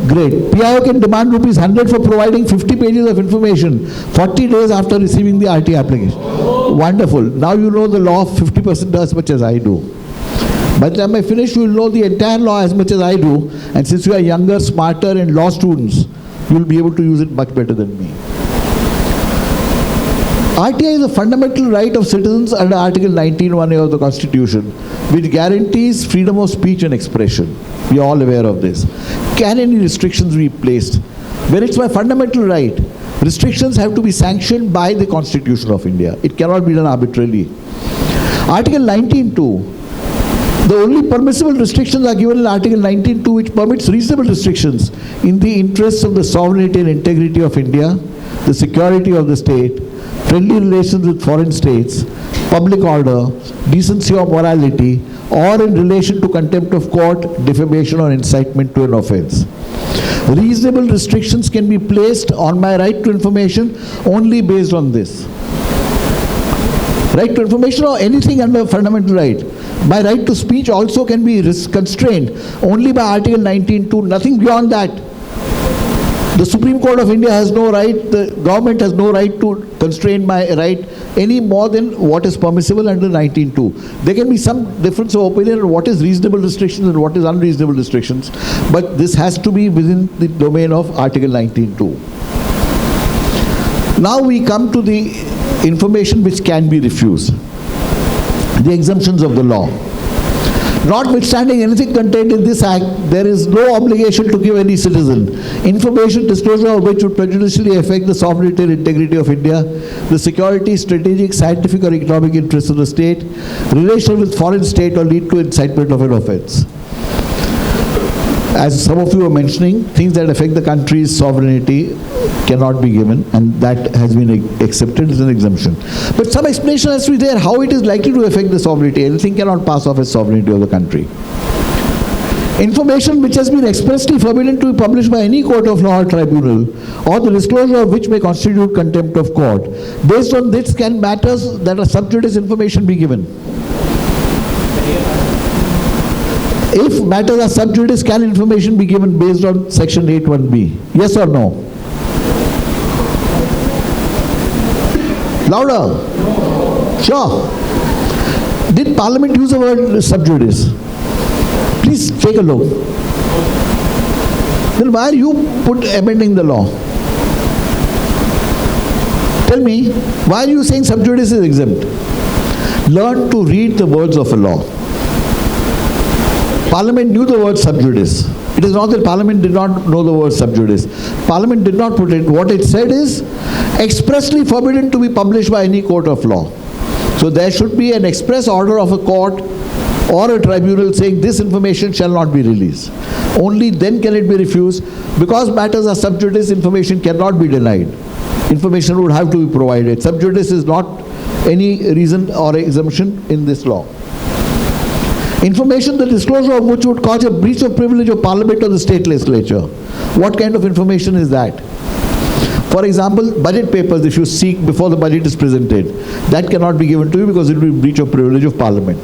Great. PIO can demand ₹100 for providing 50 pages of information 40 days after receiving the RTI application. Wonderful. Now you know the law 50% as much as I do. By the time I finish, you will know the entire law as much as I do. And since you are younger, smarter, and law students, you will be able to use it much better than me. RTI is a fundamental right of citizens under Article 19(1)(a) of the Constitution, which guarantees freedom of speech and expression. We are all aware of this. Can any restrictions be placed? When it's my fundamental right, restrictions have to be sanctioned by the Constitution of India. It cannot be done arbitrarily. Article 19(2). The only permissible restrictions are given in Article 19(2), which permits reasonable restrictions in the interests of the sovereignty and integrity of India, the security of the state, friendly relations with foreign states, public order, decency or morality, or in relation to contempt of court, defamation or incitement to an offense. Reasonable restrictions can be placed on my right to information only based on this. Right to information or anything under fundamental right. My right to speech also can be constrained only by Article 19(2), nothing beyond that. The Supreme Court of India has no right, the government has no right to constrain my right any more than what is permissible under 19(2). There can be some difference of opinion on what is reasonable restrictions and what is unreasonable restrictions, but this has to be within the domain of Article 19(2). Now we come to the information which can be refused. The exemptions of the law. Notwithstanding anything contained in this Act, there is no obligation to give any citizen information disclosure of which would prejudicially affect the sovereignty and integrity of India, the security, strategic, scientific or economic interests of the state, relation with foreign state or lead to incitement of an offense. As some of you were mentioning, things that affect the country's sovereignty cannot be given, and that has been accepted as an exemption. But some explanation has to be there how it is likely to affect the sovereignty. Anything cannot pass off as sovereignty of the country. Information which has been expressly forbidden to be published by any court of law or tribunal, or the disclosure of which may constitute contempt of court. Based on this, can matters that are sub judice information be given? If matters are sub judice, can information be given based on Section 8(1)(b)? Yes or no? Louder. Sure. Did Parliament use the word sub judice? Please take a look. Then why are you amending the law? Tell me, why are you saying sub judice is exempt? Learn to read the words of a law. Parliament knew the word sub judice. It is not that Parliament did not know the word sub judice. Parliament did not put it. What it said is expressly forbidden to be published by any court of law. So there should be an express order of a court or a tribunal saying this information shall not be released. Only then can it be refused. Because matters are sub judice, information cannot be denied. Information would have to be provided. Sub judice is not any reason or exemption in this law. Information, the disclosure of which would cause a breach of privilege of Parliament or the state legislature. What kind of information is that? For example, budget papers, if you seek before the budget is presented, that cannot be given to you because it will be breach of privilege of Parliament.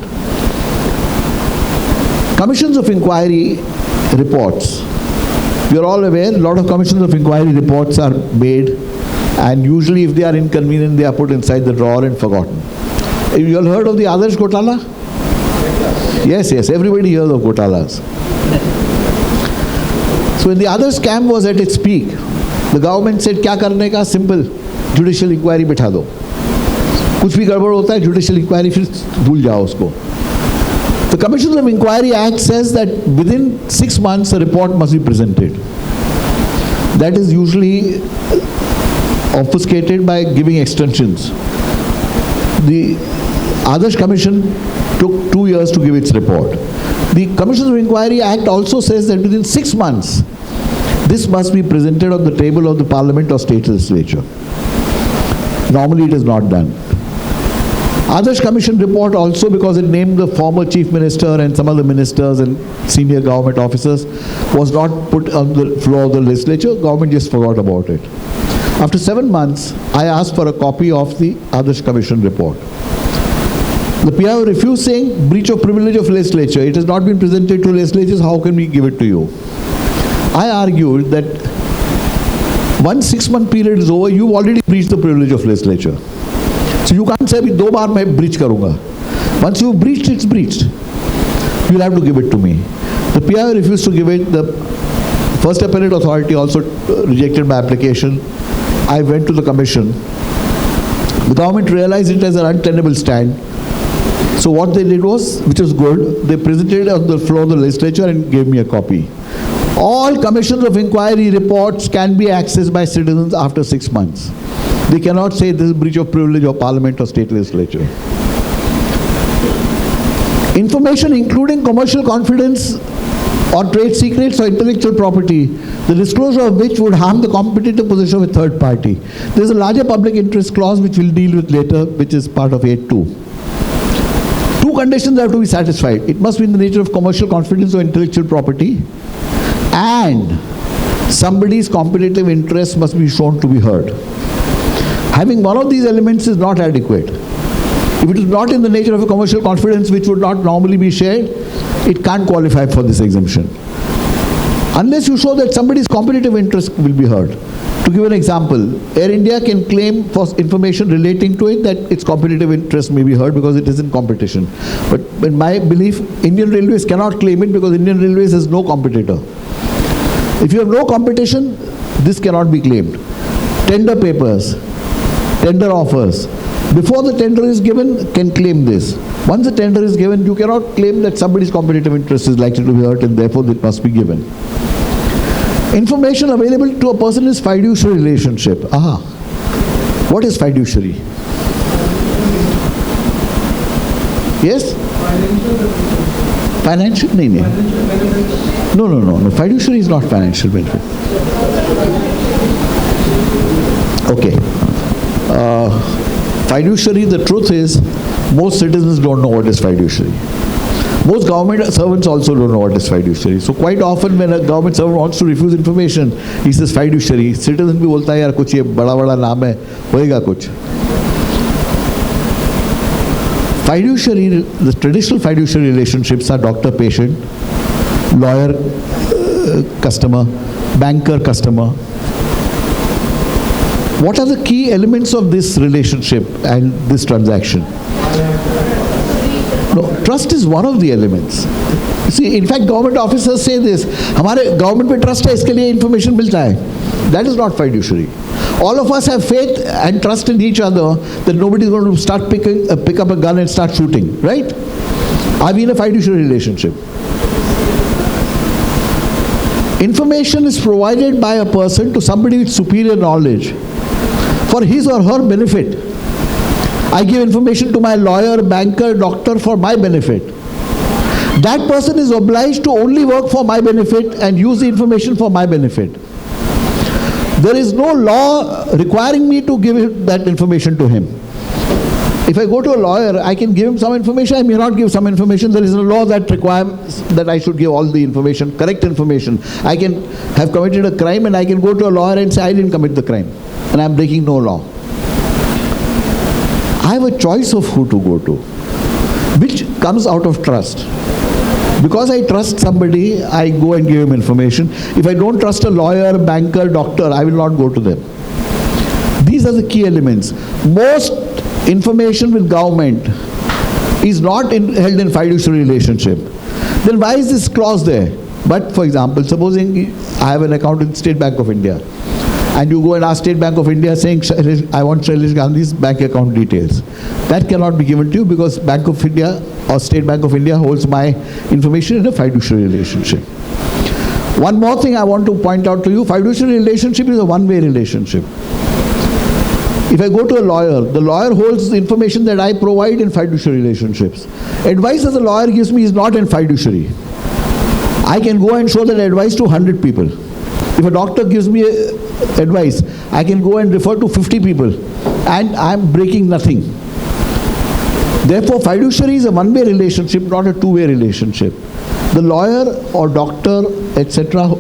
Commissions of inquiry reports. We are all aware, a lot of commissions of inquiry reports are made, and usually if they are inconvenient, they are put inside the drawer and forgotten. You all heard of the Adarsh Ghotala? Yes, everybody hears of Ghotalas. So when the Adarsh scam was at its peak, the government said, क्या करने का? Simple, judicial inquiry बिठा दो. कुछ भी गड़बड़ होता है, judicial inquiry फिर भूल जाओ उसको. The Commissions of Inquiry Act says that within 6 months a report must be presented. That is usually obfuscated by giving extensions. The Adarsh Commission took 2 years to give its report. The Commissions of Inquiry Act also says that within 6 months this must be presented on the table of the Parliament or State Legislature. Normally it is not done. Adarsh Commission report also, because it named the former Chief Minister and some other ministers and senior government officers, was not put on the floor of the legislature. Government just forgot about it. After 7 months, I asked for a copy of the Adarsh Commission report. The PIO refused, saying, breach of privilege of legislature. It has not been presented to legislatures, how can we give it to you? I argued that once 6-month period is over, you've already breached the privilege of legislature. So you can't say, दो बार मैं breach करूँगा. Once you've breached, it's breached. You'll have to give it to me. The PIO refused to give it. The First Appellate Authority also rejected my application. I went to the Commission. The government realized it as an untenable stand. So what they did was, which was good, they presented it on the floor of the legislature and gave me a copy. All commissions of inquiry reports can be accessed by citizens after 6 months. They cannot say this is breach of privilege of Parliament or State Legislature. Information including commercial confidence or trade secrets or intellectual property, the disclosure of which would harm the competitive position of a third party. There is a larger public interest clause which we'll deal with later, which is part of 8.2. 2 conditions have to be satisfied. It must be in the nature of commercial confidence or intellectual property, and somebody's competitive interest must be shown to be heard. Having one of these elements is not adequate. If it is not in the nature of a commercial confidence which would not normally be shared, it can't qualify for this exemption. Unless you show that somebody's competitive interest will be heard. To give an example, Air India can claim for information relating to it that its competitive interest may be heard because it is in competition. But in my belief, Indian Railways cannot claim it because Indian Railways has no competitor. If you have no competition, this cannot be claimed. Tender papers, tender offers, before the tender is given, can claim this. Once the tender is given, you cannot claim that somebody's competitive interest is likely to be hurt and therefore it must be given. Information available to a person is fiduciary relationship. What is fiduciary? Yes? Financial? No. Fiduciary is not financial benefit. Okay. Fiduciary, the truth is, most citizens don't know what is fiduciary. Most government servants also don't know what is fiduciary. So quite often when a government servant wants to refuse information, he says fiduciary. Citizen भी बोलता है यार कुछ ये बड़ा नाम है, होएगा कुछ. Fiduciary, the traditional fiduciary relationships are doctor-patient, lawyer-customer, banker-customer. What are the key elements of this relationship and this transaction? No, trust is one of the elements. See, in fact, government officers say this, हमारे government पे trust है, इसके लिए information मिलता है. That is not fiduciary. All of us have faith and trust in each other that nobody is going to start pick up a gun and start shooting, right? Are we in a fiduciary relationship? Information is provided by a person to somebody with superior knowledge for his or her benefit. I give information to my lawyer, banker, doctor for my benefit. That person is obliged to only work for my benefit and use the information for my benefit. There is no law requiring me to give that information to him. If I go to a lawyer, I can give him some information, I may not give some information. There is a law that requires that I should give all the information, correct information. I can have committed a crime and I can go to a lawyer and say I didn't commit the crime and I am breaking no law. I have a choice of who to go to, which comes out of trust. Because I trust somebody, I go and give him information. If I don't trust a lawyer, banker, doctor, I will not go to them. These are the key elements. Most information with government is not held in fiduciary relationship. Then why is this clause there? But for example, supposing I have an account in State Bank of India, and you go and ask State Bank of India saying, I want Shailesh Gandhi's bank account details. That cannot be given to you because Bank of India or State Bank of India holds my information in a fiduciary relationship. One more thing I want to point out to you, fiduciary relationship is a one-way relationship. If I go to a lawyer, the lawyer holds the information that I provide in fiduciary relationships. Advice that the lawyer gives me is not in fiduciary. I can go and show that advice to 100 people. If a doctor gives me advice, I can go and refer to 50 people and I'm breaking nothing. Therefore, fiduciary is a one-way relationship, not a two-way relationship. The lawyer or doctor, etc.,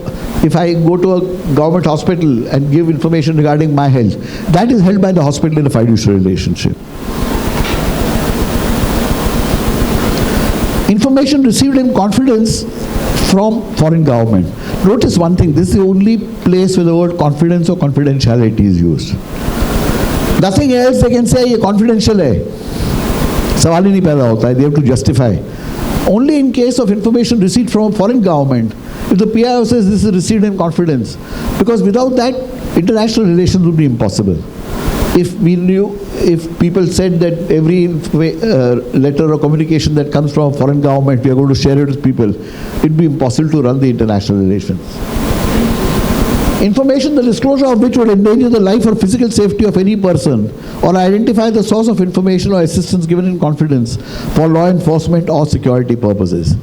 if I go to a government hospital and give information regarding my health, that is held by the hospital in a fiduciary relationship. Information received in confidence from foreign government. Notice one thing, this is the only place where the word confidence or confidentiality is used. Nothing else they can say, ये confidential है. सवाल ही नहीं पैदा होता है, they have to justify. Only in case of information received from a foreign government, if the PIO says this is received in confidence, because without that, international relations would be impossible. If people said that every letter or communication that comes from a foreign government, we are going to share it with people, it would be impossible to run the international relations. Information, the disclosure of which would endanger the life or physical safety of any person or identify the source of information or assistance given in confidence for law enforcement or security purposes.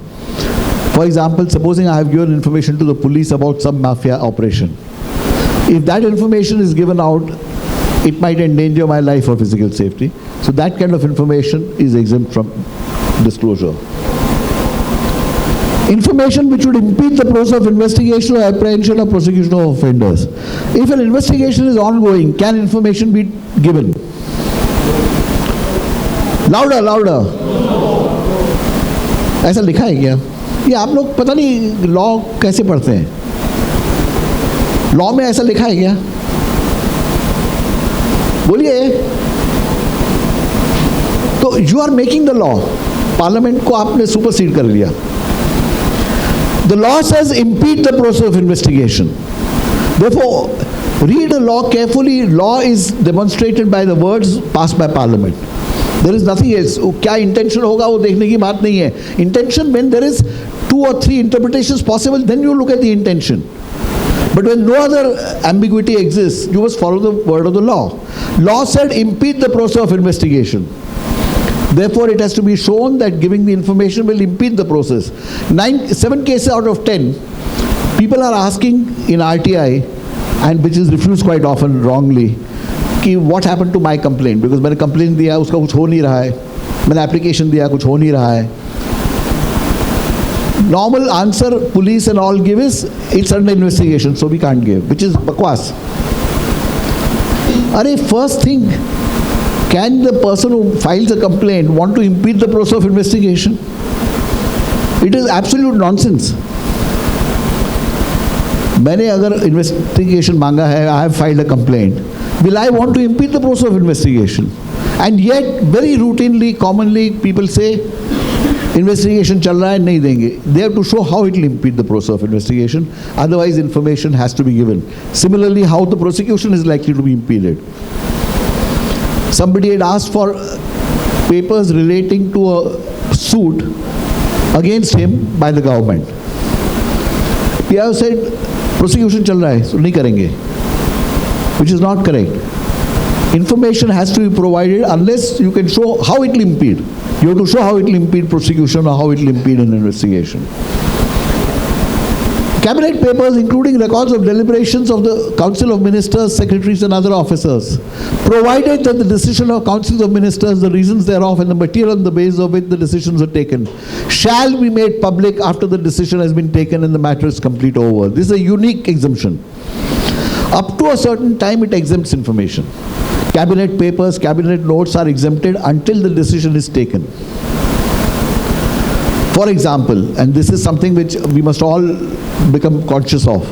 For example, supposing I have given information to the police about some mafia operation. If that information is given out, it might endanger my life or physical safety. So that kind of information is exempt from disclosure. Information which would impede the process of investigation or apprehension or prosecution of offenders. If an investigation is ongoing, can information be given? Louder, louder. ऐसा लिखा है क्या? ये आप लोग पता नहीं law कैसे पढ़ते हैं? लॉ में ऐसा लिखा है क्या? बोलिए. तो you are making the law. Parliament को आपने सुपरसीड कर लिया. The law says impede the process of investigation. Therefore, read a law carefully. Law is demonstrated by the words passed by Parliament. There is nothing else. क्या intention होगा वो देखने की बात नहीं है. Intention, when there is 2 or 3 interpretations possible, then you look at the intention. But when no other ambiguity exists, you must follow the word of the law. Law said impede the process of investigation. Therefore, it has to be shown that giving the information will impede the process. 7 cases out of 10, people are asking in RTI, and which is refused quite often wrongly, कि what happened to my complaint? Because मैंने complaint दिया, उसका कुछ हो नहीं रहा है. मैंने application दिया, कुछ हो नहीं रहा है. Normal answer police and all give is, it's under investigation, so we can't give, which is bakwas. Arey, first thing, can the person who files a complaint want to impede the process of investigation? It is absolute nonsense. मैंने अगर investigation मांगा है, I have filed a complaint. Will I want to impede the process of investigation? And yet, very routinely, commonly, people say, investigation चल रहा है, नहीं देंगे. They have to show how it will impede the process of investigation. Otherwise, information has to be given. Similarly, how the prosecution is likely to be impeded. Somebody had asked for papers relating to a suit against him by the government. PIO said, prosecution चल रहा है, so नहीं करेंगे. Which is not correct. Information has to be provided unless you can show how it will impede. You have to show how it will impede prosecution or how it will impede an investigation. Cabinet papers, including records of deliberations of the Council of Ministers, Secretaries and other officers, provided that the decision of Councils of Ministers, the reasons thereof and the material on the basis of which the decisions are taken, shall be made public after the decision has been taken and the matter is complete over. This is a unique exemption. Up to a certain time it exempts information. Cabinet papers, cabinet notes are exempted until the decision is taken. For example, and this is something which we must all become conscious of,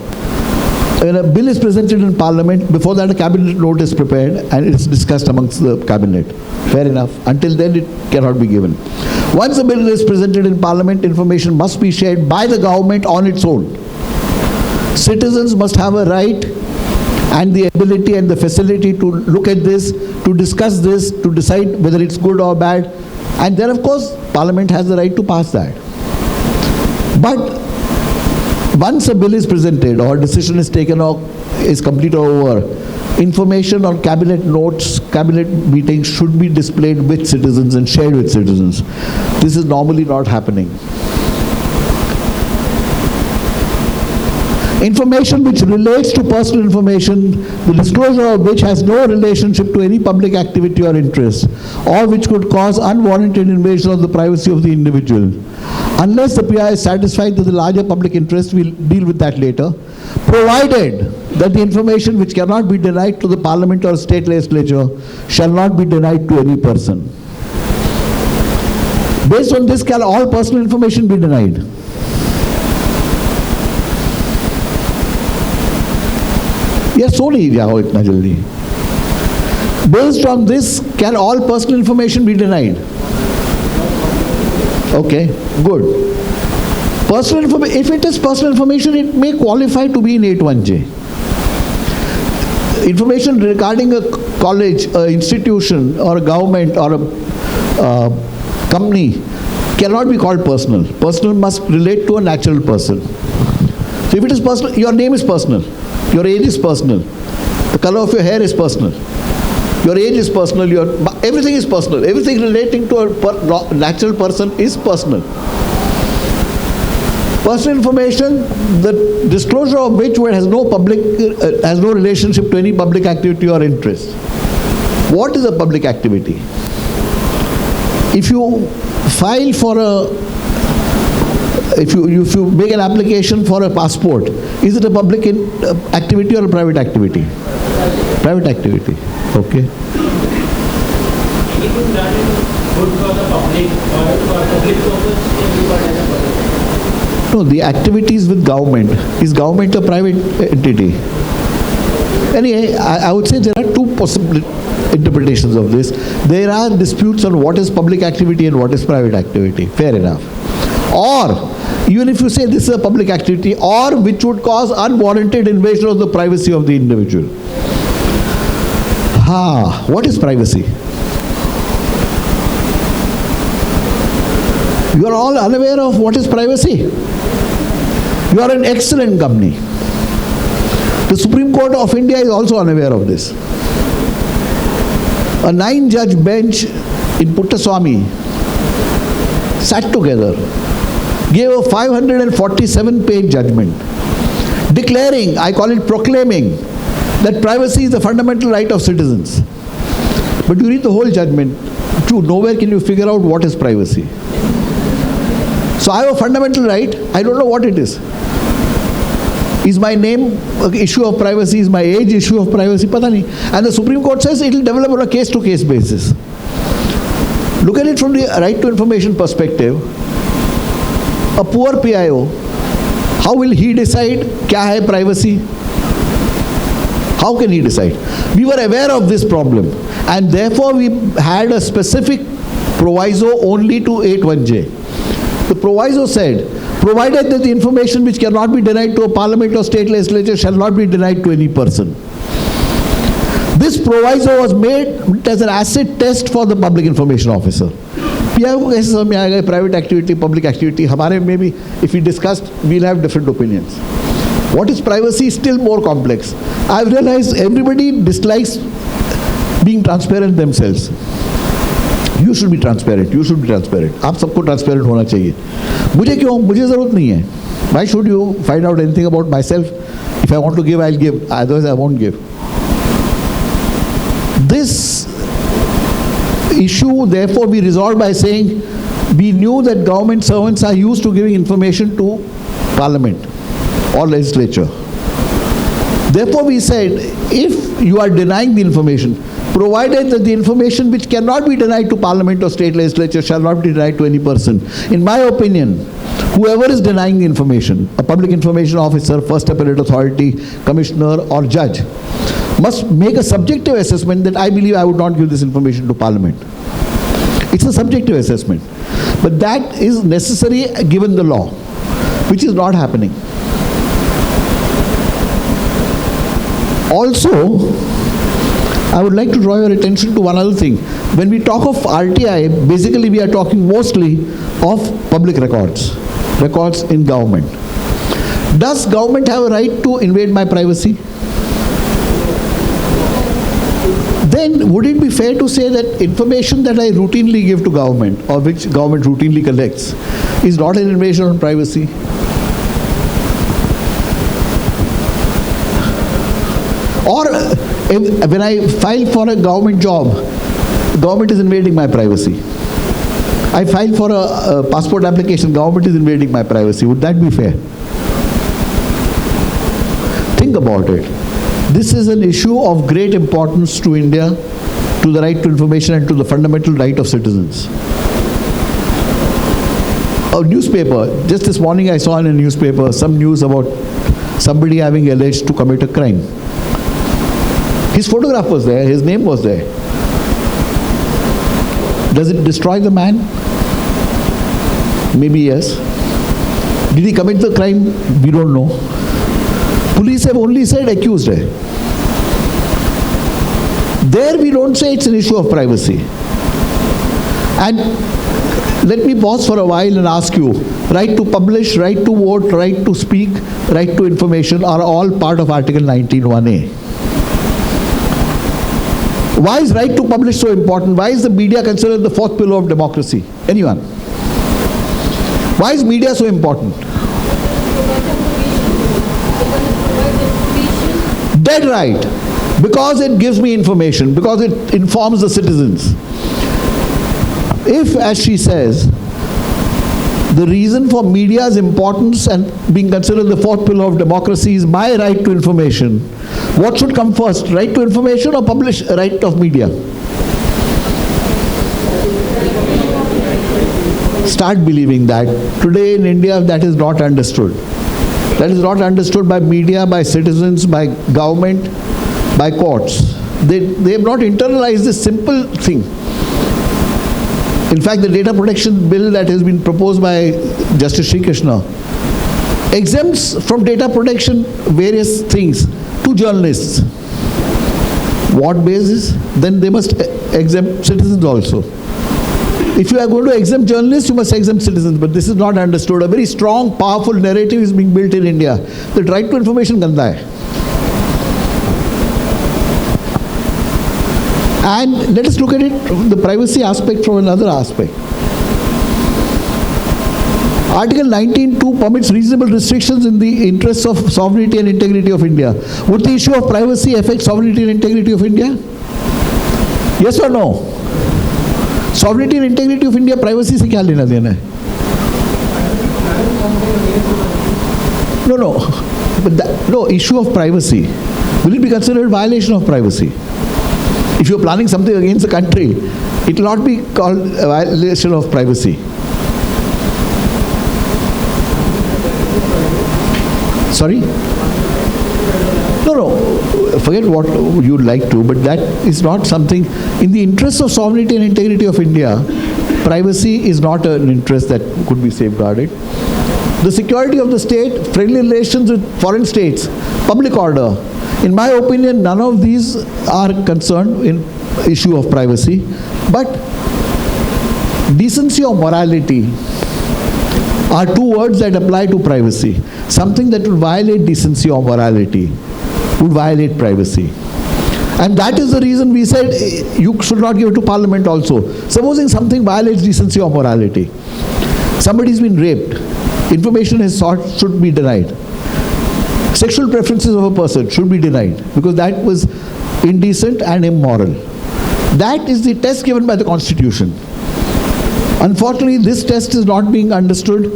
when a bill is presented in Parliament, before that a cabinet note is prepared and it's discussed amongst the cabinet. Fair enough. Until then it cannot be given. Once a bill is presented in Parliament, information must be shared by the government on its own. Citizens must have a right and the ability and the facility to look at this, to discuss this, to decide whether it's good or bad. And then of course Parliament has the right to pass that. But once a bill is presented or a decision is taken or is completed or over, information on cabinet notes, cabinet meetings should be displayed with citizens and shared with citizens. This is normally not happening. Information which relates to personal information, the disclosure of which has no relationship to any public activity or interest, or which could cause unwarranted invasion of the privacy of the individual. Unless the PI is satisfied that the larger public interest, we'll deal with that later, provided that the information which cannot be denied to the Parliament or state legislature shall not be denied to any person. Based on this, can all personal information be denied? Yes, so nahi gaya ho itna jaldi. Based on this, can all personal information be denied? Okay, good. Personal information, if it is personal information, it may qualify to be in 81J. Information regarding a college, an institution, or a government, or a company cannot be called personal. Personal must relate to a natural person. So if it is personal, your name is personal. Your age is personal. The color of your hair is personal. Your age is personal. Everything is personal. Everything relating to a natural person is personal. Personal information, the disclosure of which has no relationship to any public activity or interest. What is a public activity? If you file for if you make an application for a passport, is it a public activity or a private activity? Private activity. Okay. Anything done good for the public or for public purpose can be called as a public. No, the activities with government. Is government a private entity? Anyway, I would say there are two possible interpretations of this. There are disputes on what is public activity and what is private activity. Fair enough. Or, even if you say this is a public activity, or which would cause unwarranted invasion of the privacy of the individual. What is privacy? You are all unaware of what is privacy. You are an excellent company. The Supreme Court of India is also unaware of this. A 9-judge bench in Puttaswamy sat together, gave a 547-page judgment, declaring, I call it proclaiming, that privacy is the fundamental right of citizens. But you read the whole judgment, nowhere can you figure out what is privacy. So I have a fundamental right, I don't know what it is. Is my name an issue of privacy? Is my age issue of privacy? Pata nahi. And the Supreme Court says it will develop on a case-to-case basis. Look at it from the right to information perspective. A poor PIO, how will he decide kya hai privacy? How can he decide? We were aware of this problem and therefore we had a specific proviso only to 81J. The proviso said, provided that the information which cannot be denied to a parliament or state legislature shall not be denied to any person. This proviso was made as an acid test for the public information officer. PIO को कैसे समझ में आएगा private activity, public activity? हमारे में भी, if we discussed, we'll have different opinions. What is privacy is still more complex. I've realized everybody dislikes being transparent themselves. You should be transparent. You should be transparent. आप सबको transparent होना चाहिए. मुझे क्यों? मुझे ज़रूरत नहीं है. Why should you find out anything about myself? If I want to give, I'll give. Otherwise, I won't give. This issue, therefore, we resolved by saying we knew that government servants are used to giving information to Parliament or legislature. Therefore, we said, if you are denying the information, provided that the information which cannot be denied to Parliament or state legislature shall not be denied to any person. In my opinion, whoever is denying the information, a public information officer, first appellate authority, commissioner or judge, must make a subjective assessment that I believe I would not give this information to Parliament. It's a subjective assessment. But that is necessary given the law, which is not happening. Also, I would like to draw your attention to one other thing. When we talk of RTI, basically we are talking mostly of public records, records in government. Does government have a right to invade my privacy? Then would it be fair to say that information that I routinely give to government, or which government routinely collects, is not an invasion on privacy? Or when I file for a government job, government is invading my privacy. I file for a passport application, government is invading my privacy. Would that be fair? Think about it. This is an issue of great importance to India, to the right to information and to the fundamental right of citizens. A newspaper, just this morning I saw in a newspaper some news about somebody having alleged to commit a crime. His photograph was there, his name was there. Does it destroy the man? Maybe yes. Did he commit the crime? We don't know. Police have only said accused. There we don't say it's an issue of privacy. And let me pause for a while and ask you, right to publish, right to vote, right to speak, right to information are all part of Article 19(1)(a). Why is right to publish so important? Why is the media considered the fourth pillar of democracy? Anyone? Why is media so important? Dead right. Because it gives me information, because it informs the citizens. If, as she says, the reason for media's importance and being considered the fourth pillar of democracy is my right to information, what should come first, right to information or right of media? Start believing that. Today in India, that is not understood. That is not understood by media, by citizens, by government, by courts. They have not internalized this simple thing. In fact, the data protection bill that has been proposed by Justice Sri Krishna exempts from data protection various things to journalists. What basis? Then they must exempt citizens also. If you are going to exempt journalists, you must exempt citizens. But this is not understood. A very strong, powerful narrative is being built in India. The right to information ganda hai. And let us look at it, the privacy aspect from another aspect. Article 19(2) permits reasonable restrictions in the interests of sovereignty and integrity of India. Would the issue of privacy affect sovereignty and integrity of India? Yes or no? Sovereignty and integrity of India, privacy se kya lena dena hai? No. But no, issue of privacy. Will it be considered violation of privacy? If you are planning something against the country, it will not be called a violation of privacy. Sorry? No. Forget what you would like to, but that is not something. In the interest of sovereignty and integrity of India, privacy is not an interest that could be safeguarded. The security of the state, friendly relations with foreign states, public order. In my opinion, none of these are concerned in issue of privacy. But decency or morality are two words that apply to privacy. Something that would violate decency or morality would violate privacy. And that is the reason we said you should not give it to Parliament also. Supposing something violates decency or morality. Somebody's been raped. Information is sought, should be denied. Sexual preferences of a person should be denied because that was indecent and immoral. That is the test given by the Constitution. Unfortunately, this test is not being understood,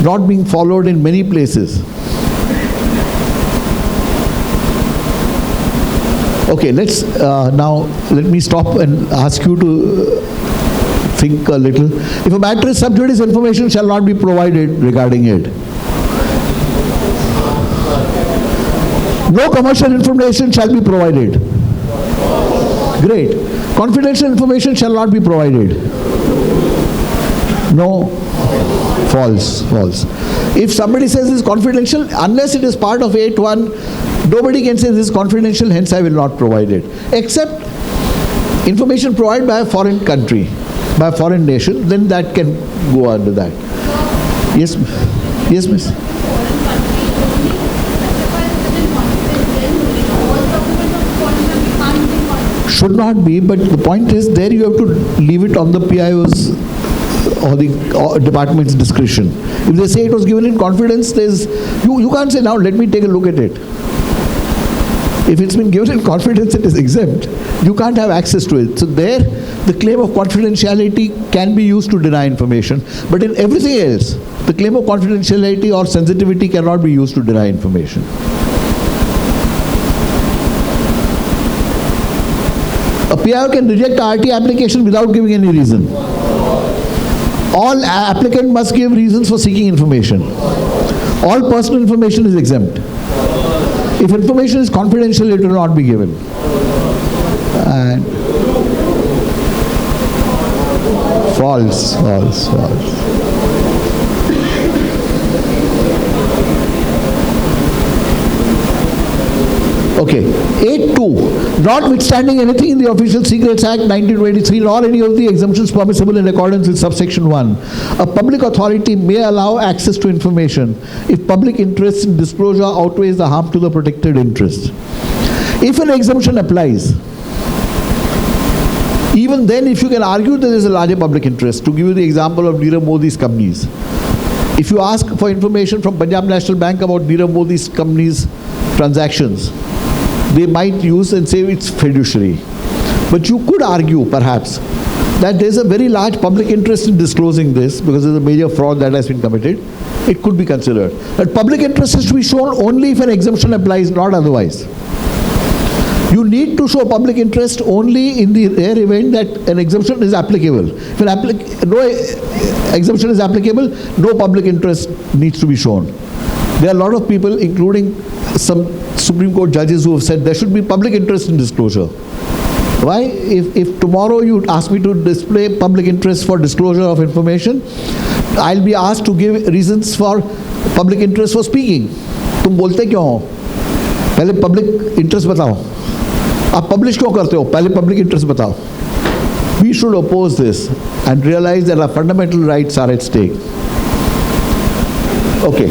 not being followed in many places. Okay, let's now let me stop and ask you to think a little. If a matter is sub judice, information shall not be provided regarding it. No commercial information shall be provided. Great. Confidential information shall not be provided. No. False. False. If somebody says this is confidential, unless it is part of 8.1, nobody can say this is confidential, hence I will not provide it. Except information provided by a foreign country, by a foreign nation, then that can go under that. Yes, yes, miss. Should not be, but the point is there you have to leave it on the PIO's or the department's discretion. If they say it was given in confidence, you can't say now let me take a look at it. If it's been given in confidence, it is exempt. You can't have access to it. So there, the claim of confidentiality can be used to deny information. But in everything else, the claim of confidentiality or sensitivity cannot be used to deny information. A PIO can reject a RTI application without giving any reason. All applicant must give reasons for seeking information. All personal information is exempt. If information is confidential, it will not be given. And false, false, false. Okay, 8.2. Notwithstanding anything in the Official Secrets Act 1923 nor any of the exemptions permissible in accordance with subsection 1, a public authority may allow access to information if public interest in disclosure outweighs the harm to the protected interest. If an exemption applies, even then if you can argue that there is a larger public interest, to give you the example of Nirav Modi's companies, if you ask for information from Punjab National Bank about Nirav Modi's companies' transactions, they might use and say it's fiduciary. But you could argue, perhaps, that there's a very large public interest in disclosing this because there's a major fraud that has been committed. It could be considered. But public interest has to be shown only if an exemption applies, not otherwise. You need to show public interest only in the rare event that an exemption is applicable. If no exemption is applicable, no public interest needs to be shown. There are a lot of people, including some Supreme Court judges, who have said there should be public interest in disclosure. Why? If tomorrow you ask me to display public interest for disclosure of information, I'll be asked to give reasons for public interest for speaking. तुम बोलते क्यों हो? पहले public interest बताओ. आप publish क्यों करते हो? पहले public interest बताओ. We should oppose this and realize that our fundamental rights are at stake. Okay.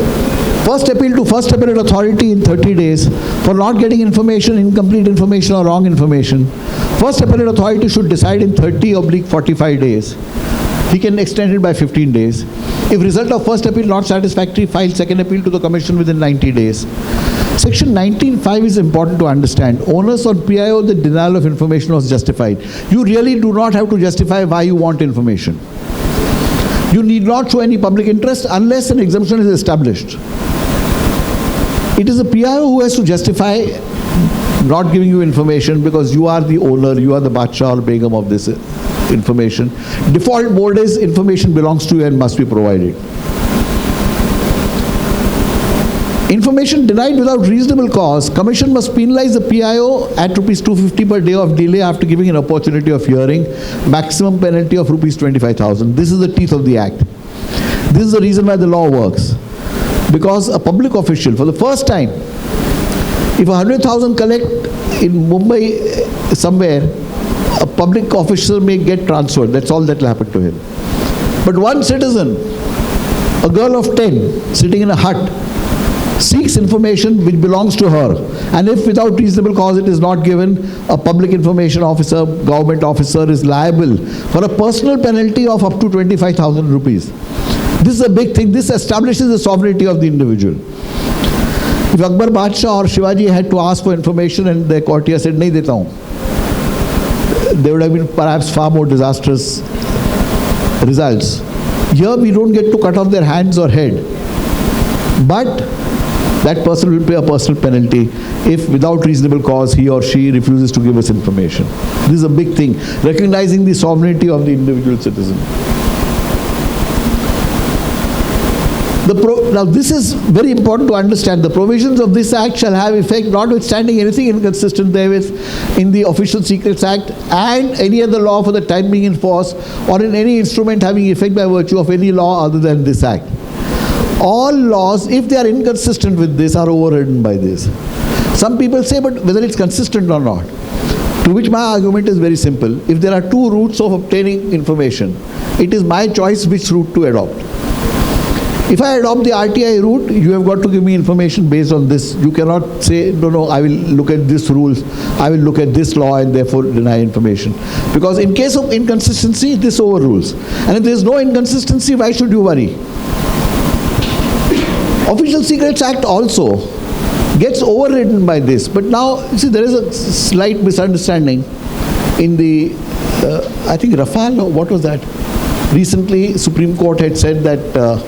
First appeal to first appellate authority in 30 days for not getting information, incomplete information or wrong information. First appellate authority should decide in 30/45 days. He can extend it by 15 days. If result of first appeal not satisfactory, file second appeal to the commission within 90 days. Section 19(5) is important to understand. Onus on PIO, the denial of information was justified. You really do not have to justify why you want information. You need not show any public interest unless an exemption is established. It is the PIO who has to justify not giving you information because you are the owner, you are the Badshah or Begum of this information. Default mode is information belongs to you and must be provided. Information denied without reasonable cause, Commission must penalize the PIO at rupees 250 per day of delay after giving an opportunity of hearing, maximum penalty of rupees 25,000. This is the teeth of the Act. This is the reason why the law works. Because a public official, for the first time, if 100,000 collect in Mumbai somewhere, a public officer may get transferred. That's all that will happen to him. But one citizen, a girl of 10, sitting in a hut, seeks information which belongs to her. And if without reasonable cause it is not given, a public information officer, government officer is liable for a personal penalty of up to 25,000 rupees. This is a big thing. This establishes the sovereignty of the individual. If Akbar Badshah or Shivaji had to ask for information and the courtier said, nahi deta hu, there would have been perhaps far more disastrous results. Here we don't get to cut off their hands or head. But that person will pay a personal penalty if without reasonable cause he or she refuses to give us information. This is a big thing, recognizing the sovereignty of the individual citizen. Now this is very important to understand. The provisions of this Act shall have effect notwithstanding anything inconsistent therewith in the Official Secrets Act and any other law for the time being in force, or in any instrument having effect by virtue of any law other than this Act. All laws, if they are inconsistent with this, are overridden by this. Some people say, but whether it's consistent or not. To which my argument is very simple. If there are two routes of obtaining information, it is my choice which route to adopt. If I adopt the RTI route, you have got to give me information based on this. You cannot say, no, I will look at this rules, I will look at this law and therefore deny information. Because in case of inconsistency, this overrules. And if there is no inconsistency, why should you worry? Official Secrets Act also gets overridden by this. But now, see, there is a slight misunderstanding in the, I think Rafale, or what was that? Recently, Supreme Court had said that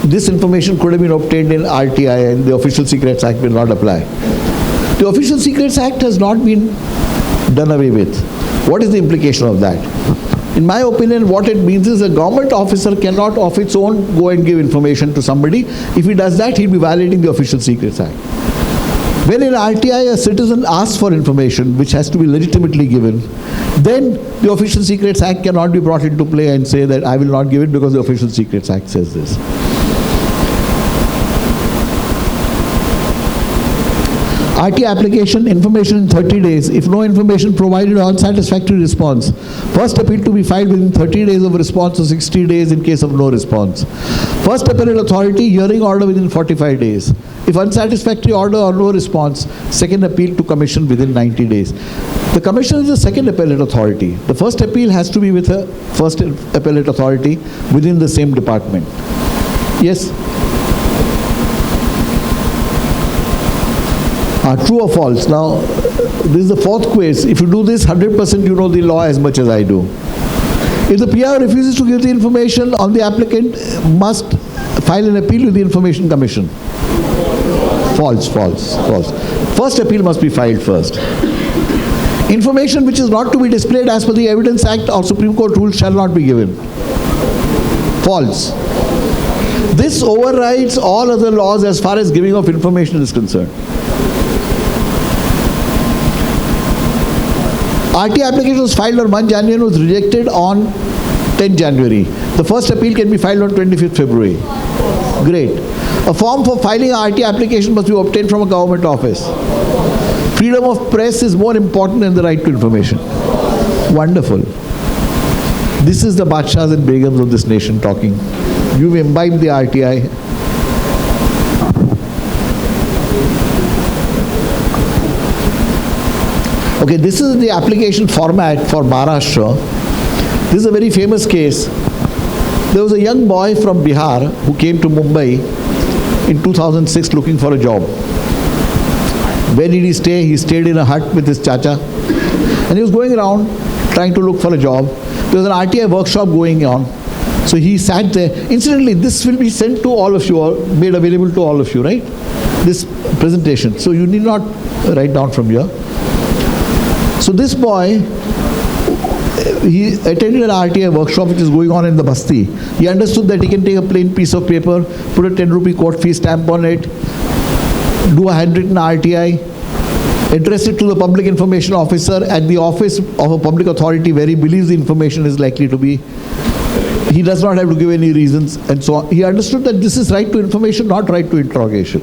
this information could have been obtained in RTI and the Official Secrets Act will not apply. The Official Secrets Act has not been done away with. What is the implication of that? In my opinion, what it means is a government officer cannot of its own go and give information to somebody. If he does that, he'll be violating the Official Secrets Act. When in RTI a citizen asks for information which has to be legitimately given, then the Official Secrets Act cannot be brought into play and say that I will not give it because the Official Secrets Act says this. RTI application, information in 30 days. If no information provided or unsatisfactory response, first appeal to be filed within 30 days of response or 60 days in case of no response. First appellate authority, hearing order within 45 days. If unsatisfactory order or no response, second appeal to commission within 90 days. The commission is the second appellate authority. The first appeal has to be with a first appellate authority within the same department. Yes? True or false? Now, this is the fourth quiz. If you do this, 100% you know the law as much as I do. If the PR refuses to give the information, on the applicant must file an appeal with the Information Commission. False, false, false. First appeal must be filed first. Information which is not to be displayed as per the Evidence Act or Supreme Court rules shall not be given. False. This overrides all other laws as far as giving of information is concerned. RTI application was filed on 1 January and was rejected on 10 January. The first appeal can be filed on 25th February. Great. A form for filing an RTI application must be obtained from a government office. Freedom of press is more important than the right to information. Wonderful. This is the Badshahs and Begums of this nation talking. You've imbibed the RTI. Okay, this is the application format for Maharashtra. This is a very famous case. There was a young boy from Bihar who came to Mumbai in 2006 looking for a job. Where did he stay? He stayed in a hut with his chacha. And he was going around trying to look for a job. There was an RTI workshop going on. So he sat there. Incidentally, this will be sent to all of you, or made available to all of you, right? This presentation. So you need not write down from here. So this boy, he attended an RTI workshop which is going on in the Basti. He understood that he can take a plain piece of paper, put a 10 rupee court fee stamp on it, do a handwritten RTI, address it to the public information officer at the office of a public authority where he believes the information is likely to be. He does not have to give any reasons and so on. He understood that this is right to information, not right to interrogation.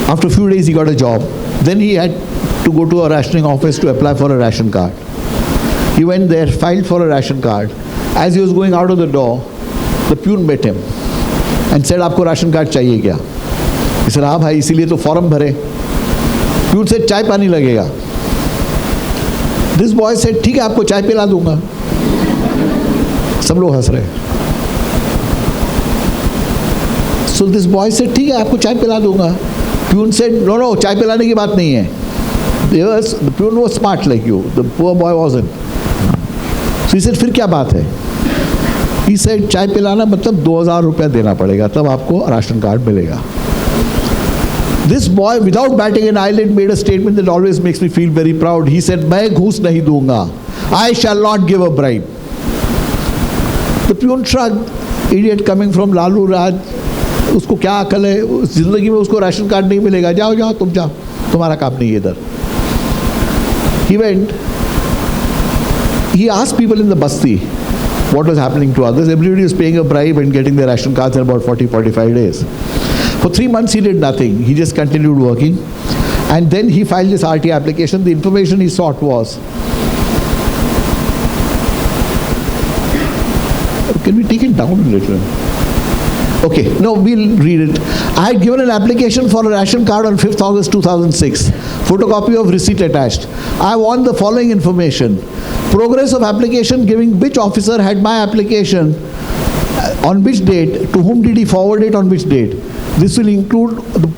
After a few days he got a job. Then he had to go to a rationing office to apply for a ration card. He went there, filed for a ration card. As he was going out of the door, the peon met him and said, "Aapko ration card chahiye kya?" He said, "हाँ भाई, इसीलिए तो form भरे." Peon said, "चाय पानी लगेगा." This boy said, "ठीक है, आपको चाय पिला दूंगा." सब लोग हंस रहे. So this boy said, "ठीक है, आपको चाय पिला दूंगा." Peon said, no, चाय पिलाने की बात नहीं है. The peon was smart like you. The poor boy wasn't. So he said, फिर क्या बात है? He said, चाय पिलाना मतलब 2000 रुपया देना पड़ेगा, तब आपको राशन कार्ड मिलेगा. This boy, without batting an eyelid, made a statement that always makes me feel very proud. He said, "मैं घूस नहीं दूंगा. I shall not give a bribe." The peon shrugged. Idiot coming from Lalu Raj. उसको क्या अकल है? जिंदगी में उसको राशन कार्ड नहीं मिलेगा. जाओ जाओ तुम जाओ. तुम्हारा काम नहीं है इधर. He went. He asked people in the basti what was happening to others. Everybody was paying a bribe and getting their ration cards in about 40-45 days. For 3 months he did nothing. He just continued working. And then he filed this RTI application. The information he sought was, can we take it down a little? Okay, no, we'll read it. I had given an application for a ration card on 5th August 2006. Photocopy of receipt attached. I want the following information. Progress of application, giving which officer had my application, on which date, to whom did he forward it, on which date. This will include the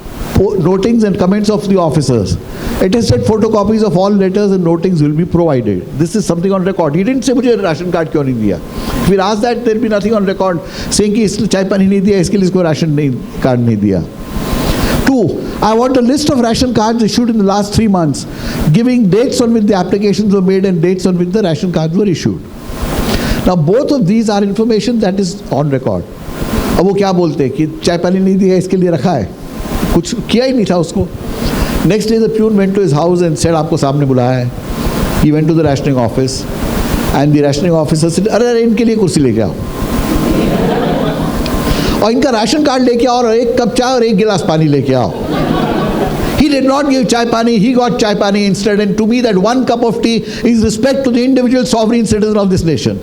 notings and comments of the officers. Attested photocopies of all letters and notings will be provided. This is something on record. He didn't say मुझे ration card क्यों नहीं दिया. If we ask that, there will be nothing on record saying कि इसने चाय पानी नहीं दिया, इसके लिए इसको राशन कार्ड नहीं दिया. 2. I want a list of ration cards issued in the last 3 months, giving dates on which the applications were made and dates on which the ration cards were issued. Now both of these are information that is on record. अब वो क्या बोलते हैं कि चाय पानी नहीं दिया इसके लिए रखा है, कुछ किया ही नहीं था उसको. Next day the peon went to his house and said आपको सामने बुलाया है. He went to the rationing office and the rationing officer said अरे इनके लिए कुर्सी लेके आओ और इनका राशन कार्ड लेके आओ और एक कप चाय और एक गिलास पानी लेके आओ. He did not give chai pani, he got chai pani instead. And to me that 1 cup of tea is respect to the individual sovereign citizen of this nation.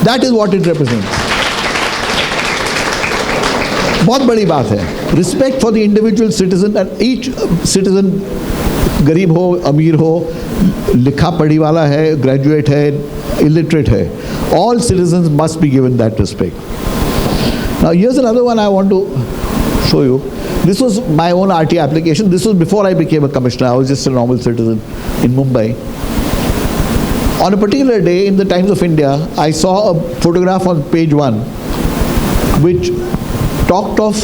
That is what it represents. बहुत बड़ी बात है. Respect for the individual citizen, and each citizen, गरीब हो, अमीर हो, लिखा पढ़ी वाला है, graduate है, illiterate है, all citizens must be given that respect. Now here's another one I want to show you. This was my own RTI application. This was before I became a commissioner. I was just a normal citizen in Mumbai. On a particular day in the Times of India, I saw a photograph on page 1 which talked of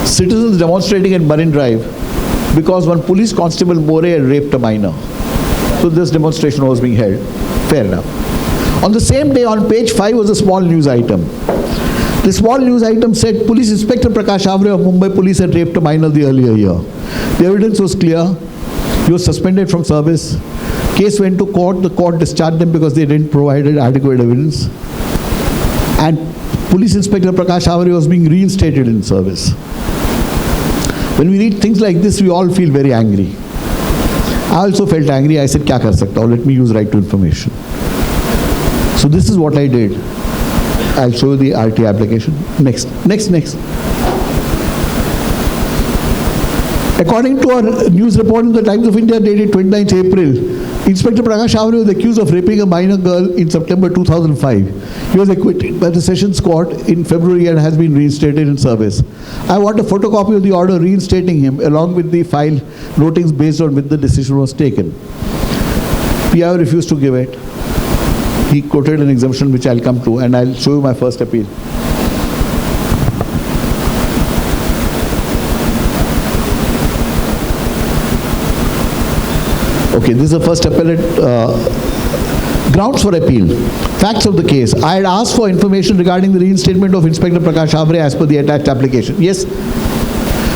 citizens demonstrating at Marine Drive because one police constable More had raped a minor. So this demonstration was being held. Fair enough. On the same day on page 5 was a small news item. The small news item said Police Inspector Prakash Avre of Mumbai Police had raped a minor the earlier year. The evidence was clear. He was suspended from service. Case went to court. The court discharged them because they didn't provide adequate evidence. And Police Inspector Prakash Avre was being reinstated in service. When we read things like this, we all feel very angry. I also felt angry. I said, क्या कर सकता हूँ? Let me use right to information. So this is what I did. I'll show you the RTI application. Next. According to a news report in the Times of India dated 29th April, Inspector Prakash Avre was accused of raping a minor girl in September 2005. He was acquitted by the Sessions Court in February and has been reinstated in service. I want a photocopy of the order reinstating him along with the file notings based on which the decision was taken. PIO refused to give it. He quoted an exemption which I'll come to, and I'll show you my first appeal. Okay, this is the first appellate grounds for appeal. Facts of the case. I had asked for information regarding the reinstatement of Inspector Prakash Avre as per the attached application. Yes.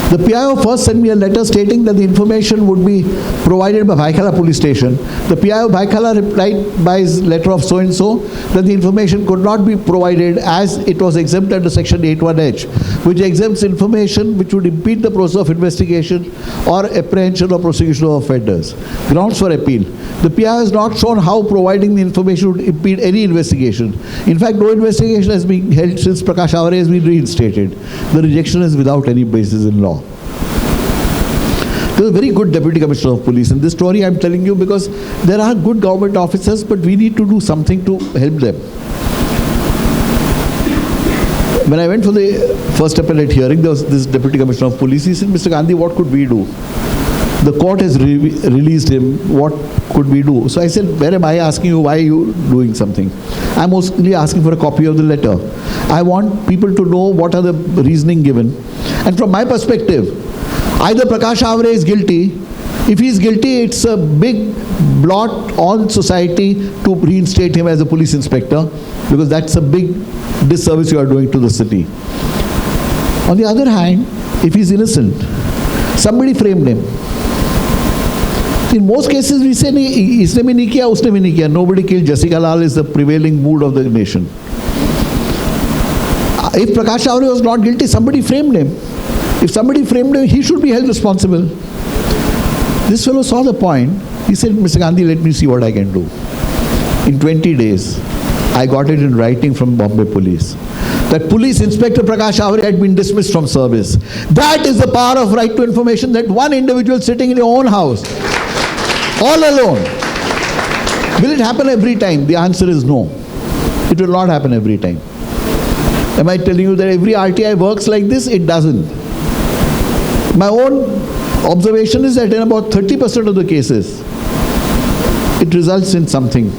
The PIO first sent me a letter stating that the information would be provided by Bhaikhala police station. The PIO Bhaikhala replied by his letter of so-and-so that the information could not be provided as it was exempt under section 81H, which exempts information which would impede the process of investigation or apprehension or prosecution of offenders. Grounds for appeal. The PIO has not shown how providing the information would impede any investigation. In fact, no investigation has been held since Prakash Avre has been reinstated. The rejection is without any basis in law. There's a very good Deputy Commissioner of Police. And this story I'm telling you because there are good government officers, but we need to do something to help them. When I went for the first appellate hearing, there was this Deputy Commissioner of Police. He said, Mr. Gandhi, what could we do? The court has released him. What could we do? So I said, where am I asking you? Why are you doing something? I'm mostly asking for a copy of the letter. I want people to know what are the reasoning given. And from my perspective, Either Prakash Avre is guilty. If he is guilty, it's a big blot on society to reinstate him as a police inspector, because that's a big disservice you are doing to the city. On the other hand, if he's innocent, somebody framed him. In most cases, we say, isne bhi nahi kiya, usne bhi nahi kiya. Nobody killed Jessica Lal is the prevailing mood of the nation. If Prakash Avre was not guilty, somebody framed him. If somebody framed him, he should be held responsible. This fellow saw the point. He said, Mr. Gandhi, let me see what I can do. In 20 days, I got it in writing from Bombay Police that Police Inspector Prakash Avre had been dismissed from service. That is the power of right to information, that one individual sitting in your own house, all alone. Will it happen every time? The answer is no. It will not happen every time. Am I telling you that every RTI works like this? It doesn't. My own observation is that in about 30% of the cases, it results in something.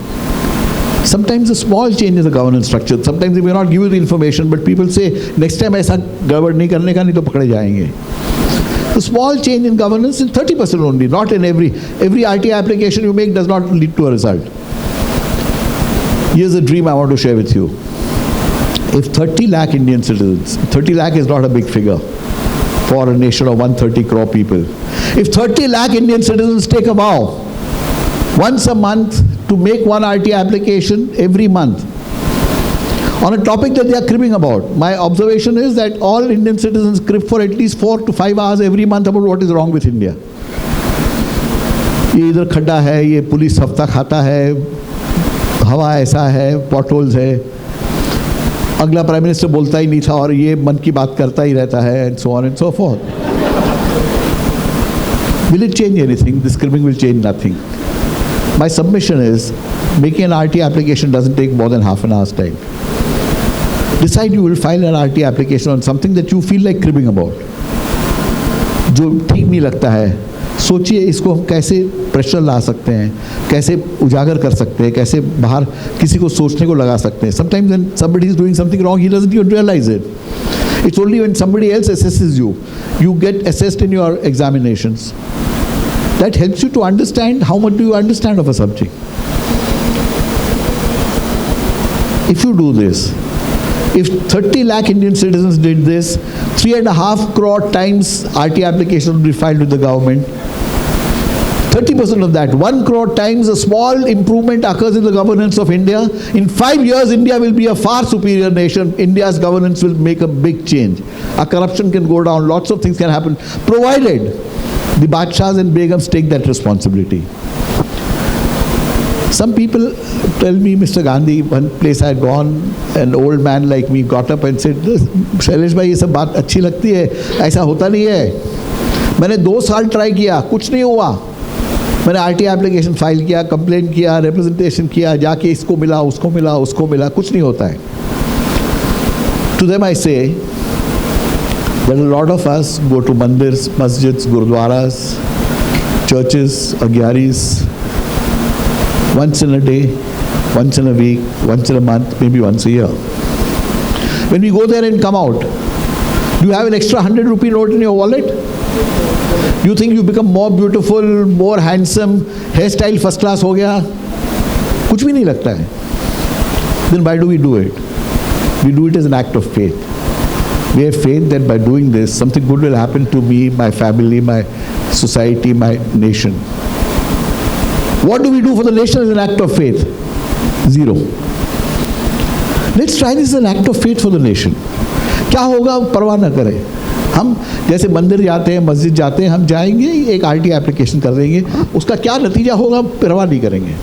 Sometimes a small change in the governance structure. Sometimes they may not give you the information, but people say, next time aisa gabad nahi karne ka, nahi to pakde jayenge. The small change in governance in 30% only, not in every RTI application you make does not lead to a result. Here's a dream I want to share with you. If 30 lakh Indian citizens, 30 lakh is not a big figure for a nation of 130 crore people. If 30 lakh Indian citizens take a vow once a month to make one RTI application every month on a topic that they are cribbing about, my observation is that all Indian citizens crib for at least 4 to 5 hours every month about what is wrong with India. ये इधर खड्डा है, ये police हफ्ता खाता है, हवा ऐसा है, पॉटहोल्स है, अगला प्राइम मिनिस्टर बोलता ही नहीं था और ये मन की बात करता ही रहता है, and so on and so forth. Will it change anything? This cribbing will change nothing. My submission is, making an RT application doesn't take more than half an hour's time. Decide you will file an RT application on something that you feel like cribbing about. जो ठीक नहीं लगता है, सोचिए इसको हम कैसे pressure ला सकते हैं, कैसे उजागर कर सकते हैं, कैसे बाहर किसी को सोचने को लगा सकते हैं. Sometimes when somebody is doing something wrong, he doesn't even realize it. It's only when somebody else assesses you, you get assessed in your examinations. That helps you to understand how much do you understand of a subject. If you do this, if 30 lakh Indian citizens did this, 3.5 crore times RT application will be filed with the government. 30% of that, 1 crore times a small improvement occurs in the governance of India. In 5 years, India will be a far superior nation. India's governance will make a big change. Our corruption can go down, lots of things can happen, provided the Badshahs and Begums take that responsibility. Some people tell me, Mr. Gandhi, one place I had gone, an old man like me got up and said, Shailesh bhai, ये सब बात अच्छी लगती है, ऐसा होता नहीं है. मैंने 2 साल ट्राई किया, कुछ नहीं हुआ. मैंने RT एप्लीकेशन फाइल किया, कंप्लेन किया, रिप्रेजेंटेशन किया, जाके इसको मिला, उसको मिला, उसको मिला, कुछ नहीं होता है. To them I say that a lot of us go to mandirs, masjids, gurudwaras, churches, agyaris, once in a day, once in a week, once in a month, maybe once a year. When we go there and come out, do you have an extra 100 rupee note in your wallet? Do you think you become more beautiful, more handsome, hairstyle first class हो गया? कुछ भी नहीं लगता है. Then why do we do it? We do it as an act of faith. We have faith that by doing this, something good will happen to me, my family, my society, my nation. What do we do for the nation as an act of faith? Zero. Let's try this as an act of faith for the nation. क्या होगा परवाह न करें. हम जैसे मंदिर जाते हैं, मस्जिद जाते हैं, हम जाएंगे, एक RT एप्लीकेशन कर देंगे, उसका क्या नतीजा होगा परवाह नहीं करेंगे.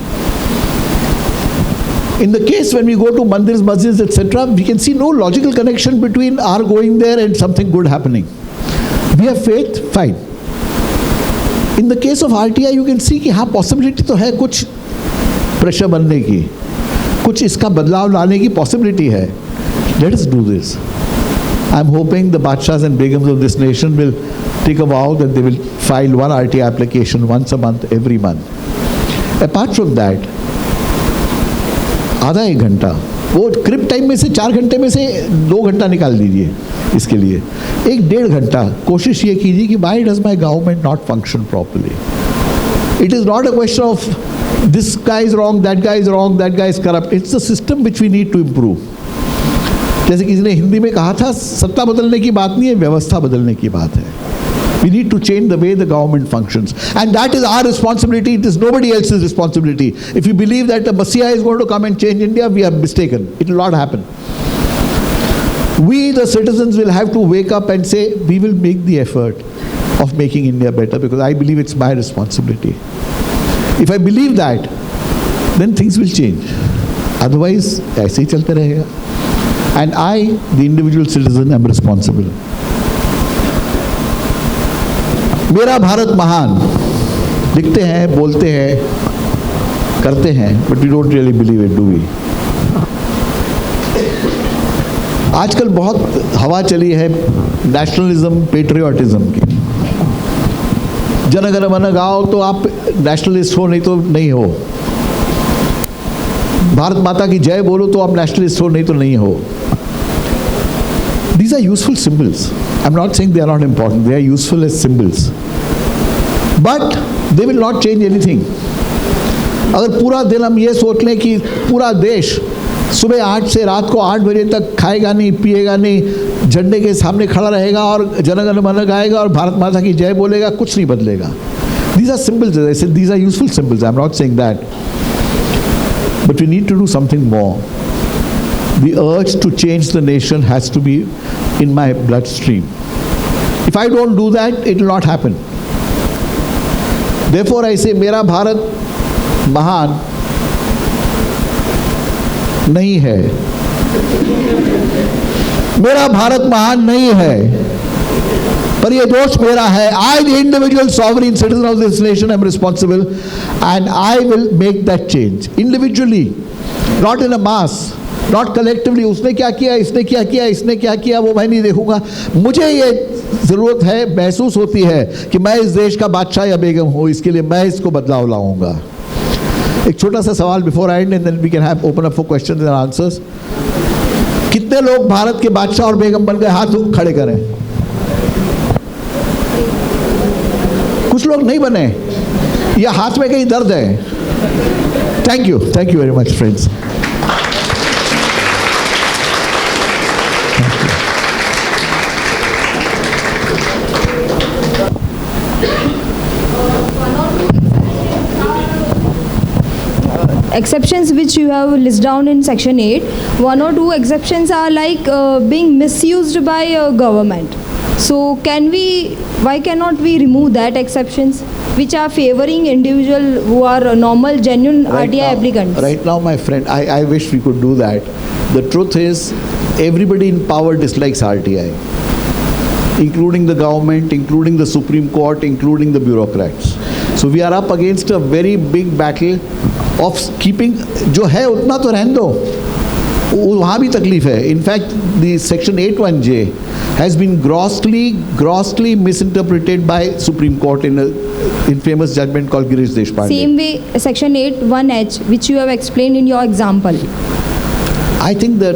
In the case when we go to mandirs, masjids, etc., we can see no logical connection between our going there and something good happening. We have faith, fine. In the case of RTI, you can see कि हाँ possibility तो है कुछ pressure बनने की, कुछ इसका बदलाव लाने की possibility है. Let us do this. I'm hoping the Badshahs and Begums of this nation will take a vow that they will file one RT application once a month, every month. Apart from that, आधा 1 घंटा, वो क्रिप time में से 4 घंटे में से 2 घंटा निकाल दीजिए. इसके लिए 1-1.5 घंटा कोशिश ये कीजिए कि why does my government not function properly? It is not a question of this guy is wrong, that guy is wrong, that guy is corrupt. It's a system which we need to improve. जैसे किसी ने हिंदी में कहा था, सत्ता बदलने की बात नहीं है, व्यवस्था बदलने की बात है. We need to change the way the government functions. And that is our responsibility. It is nobody else's responsibility. If you believe that a Messiah is going to come and change India, we are mistaken. It will not happen. We, the citizens, will have to wake up and say, we will make the effort of making India better, because I believe it's my responsibility. If I believe that, then things will change. Otherwise, ऐसे ही चलते रहेगा. And I, the individual citizen, am responsible. मेरा भारत महान लिखते हैं, बोलते हैं, करते हैं, but we don't really believe it, do we? आजकल बहुत हवा चली है नेशनलिज्म, पेट्रियोटिज्म की. जन गण मन गाओ तो आप नेशनलिस्ट हो, नहीं तो नहीं हो. भारत माता की जय बोलो तो आप नेशनलिस्ट हो, नहीं तो नहीं हो. These are useful symbols. I'm not saying they are not important. They are useful as symbols. But they will not change anything. अगर पूरा दिन हम ये सोच लें कि पूरा देश सुबह 8 से रात को 8 बजे तक खाएगा नहीं, पिएगा नहीं, झंडे के सामने खड़ा रहेगा और जनगण मन गाएगा और भारत माता की जय बोलेगा, कुछ नहीं बदलेगा. These are symbols, as I said, these are useful symbols. I'm not saying that. But we need to do something more. The urge to change the nation has to be in my bloodstream. If I don't do that, it will not happen. Therefore, I say, मेरा भारत महान नहीं है. मेरा भारत महान नहीं है, पर ये दोष मेरा है. I, the individual sovereign citizen of this nation, am responsible, and I will make that change individually, not in a mass. Not collectively. उसने क्या किया, इसने क्या किया, इसने क्या किया, वो मैं नहीं देखूंगा. मुझे ये ज़रूरत है, महसूस होती है कि मैं इस देश का बादशाह या बेगम हूँ, इसके लिए मैं इसको बदलाव लाऊंगा. एक छोटा सा सवाल before I and then we can have open up for questions and answers. कितने लोग भारत के बादशाह और बेगम बन गए? हाथ खड़े करें. कुछ लोग नहीं बने, या हाथ में कहीं दर्द है. Thank you very much friends. Exceptions which you have listed down in section 8, 1 or 2 exceptions are like being misused by government. So why cannot we remove that exceptions which are favoring individual who are normal, genuine RTI applicants? Right now, my friend, I wish we could do that. The truth is, everybody in power dislikes RTI, including the government, including the Supreme Court, including the bureaucrats. So we are up against a very big battle of keeping जो है उतना तो रहने दो, वहाँ भी तकलीफ है. In fact, the section 8(1)(j) has been grossly misinterpreted by Supreme Court in famous judgment called Girish Deshpande. Same way, section 8(1)(h), which you have explained in your example. I think the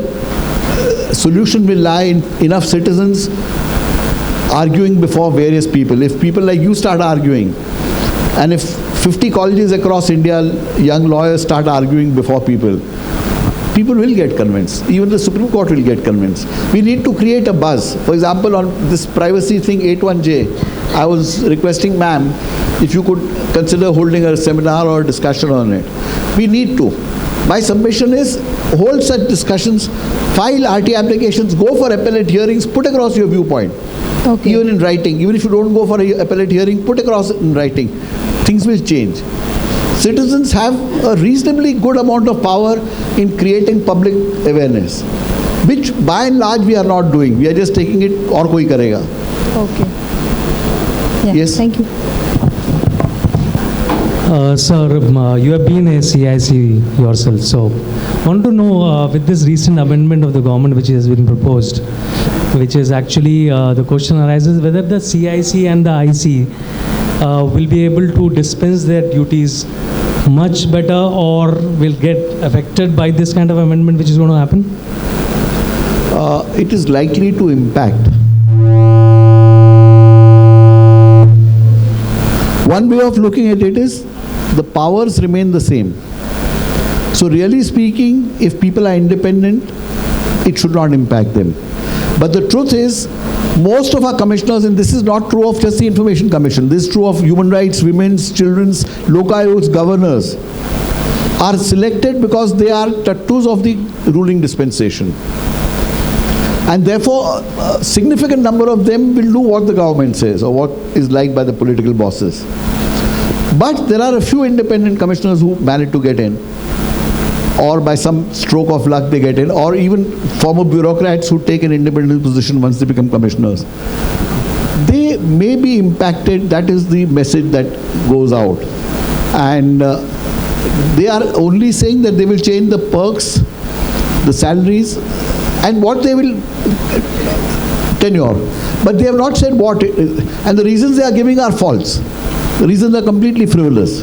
solution will lie in enough citizens arguing before various people. If people like you start arguing, and if 50 colleges across India, young lawyers start arguing before people will get convinced. Even the Supreme Court will get convinced. We need to create a buzz. For example, on this privacy thing 8(1)(j), I was requesting ma'am if you could consider holding a seminar or a discussion on it. We need to. My submission is, hold such discussions, file RT applications, go for appellate hearings, put across your viewpoint. Okay. Even in writing. Even if you don't go for an appellate hearing, put across in writing. Things will change. Citizens have a reasonably good amount of power in creating public awareness, which by and large we are not doing. We are just taking it, और कोई करेगा. Okay. Yeah, Yes. Thank you. Sir, you have been a CIC yourself, so I want to know with this recent amendment of the government which has been proposed, which is actually the question arises whether the CIC and the IC will be able to dispense their duties much better or will get affected by this kind of amendment which is going to happen? it is likely to impact. One way of looking at it is the powers remain the same. So really speaking, if people are independent, it should not impact them. But the truth is, most of our commissioners, and this is not true of just the Information Commission, this is true of human rights, women's, children's, lokayots, governors, are selected because they are tattoos of the ruling dispensation. And therefore, a significant number of them will do what the government says or what is liked by the political bosses. But there are a few independent commissioners who manage to get in, or by some stroke of luck they get in, or even former bureaucrats who take an independent position once they become commissioners. They may be impacted. That is the message that goes out. And they are only saying that they will change the perks, the salaries, and what they will tenure. But they have not said what, and the reasons they are giving are false. The reasons are completely frivolous.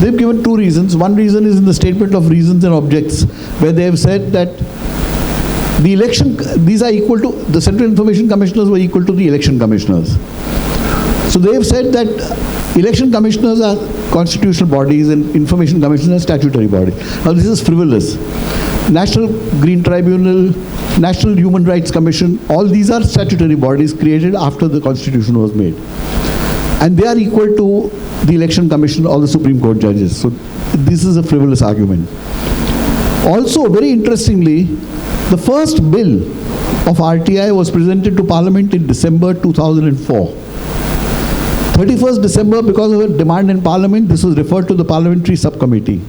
They've given two reasons. One reason is in the statement of reasons and objects, where they have said that the election, these are equal to, the Central Information Commissioners were equal to the election commissioners. So they have said that election commissioners are constitutional bodies and information commissioners are statutory bodies. Now this is frivolous. National Green Tribunal, National Human Rights Commission, all these are statutory bodies created after the Constitution was made. And they are equal to the Election Commission or the Supreme Court judges. So this is a frivolous argument. Also, very interestingly, the first bill of RTI was presented to Parliament in December 2004. 31st December, because of a demand in Parliament, this was referred to the Parliamentary Subcommittee.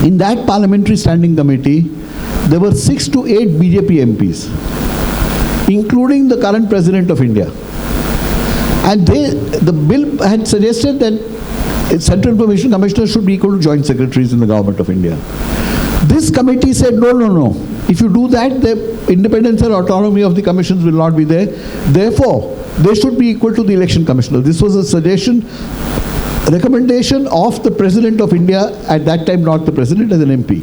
In that Parliamentary Standing Committee, there were 6 to 8 BJP MPs, including the current President of India. And the bill had suggested that Central Information Commissioners should be equal to Joint Secretaries in the Government of India. This committee said, no. If you do that, the independence and autonomy of the commissions will not be there. Therefore, they should be equal to the Election Commissioner. This was a suggestion, recommendation of the President of India, at that time not the President, as an MP.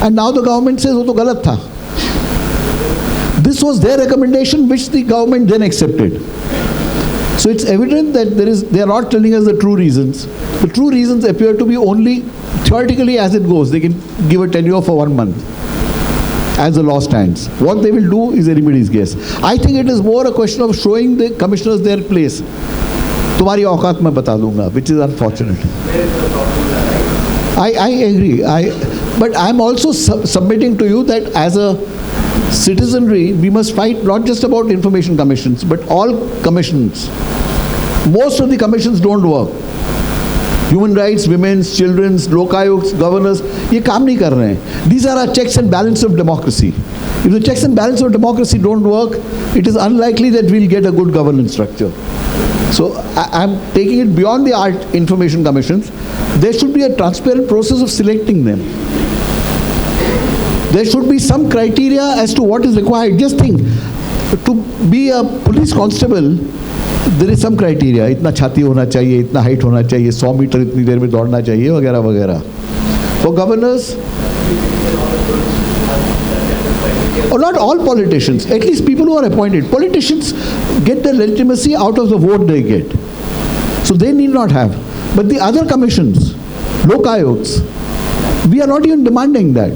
And now the government says, "Oh, to galat tha." This was their recommendation, which the government then accepted. So it's evident that they are not telling us the true reasons. The true reasons appear to be only theoretically as it goes. They can give a tenure for 1 month as the law stands. What they will do is anybody's guess. I think it is more a question of showing the commissioners their place. तुम्हारी औकात मैं बता दूंगा, which is unfortunate. I agree. But I'm also submitting to you that as a citizenry, we must fight not just about information commissions, but all commissions. Most of the commissions don't work. Human rights, women's, children's, lokayots, governors, ये काम नहीं कर रहे हैं. These are our checks and balances of democracy. If the checks and balances of democracy don't work, it is unlikely that we'll get a good governance structure. So I'm taking it beyond the information commissions. There should be a transparent process of selecting them. There should be some criteria as to what is required. Just think, to be a police constable, there is some criteria. इतना छाती होना चाहिए, इतना height होना चाहिए, 100 metre इतनी देर में दौड़ना चाहिए, वगैरह वगैरह. For governors, or not all politicians, at least people who are appointed. Politicians get their legitimacy out of the vote they get. So they need not have. But the other commissions, lokayots, we are not even demanding that.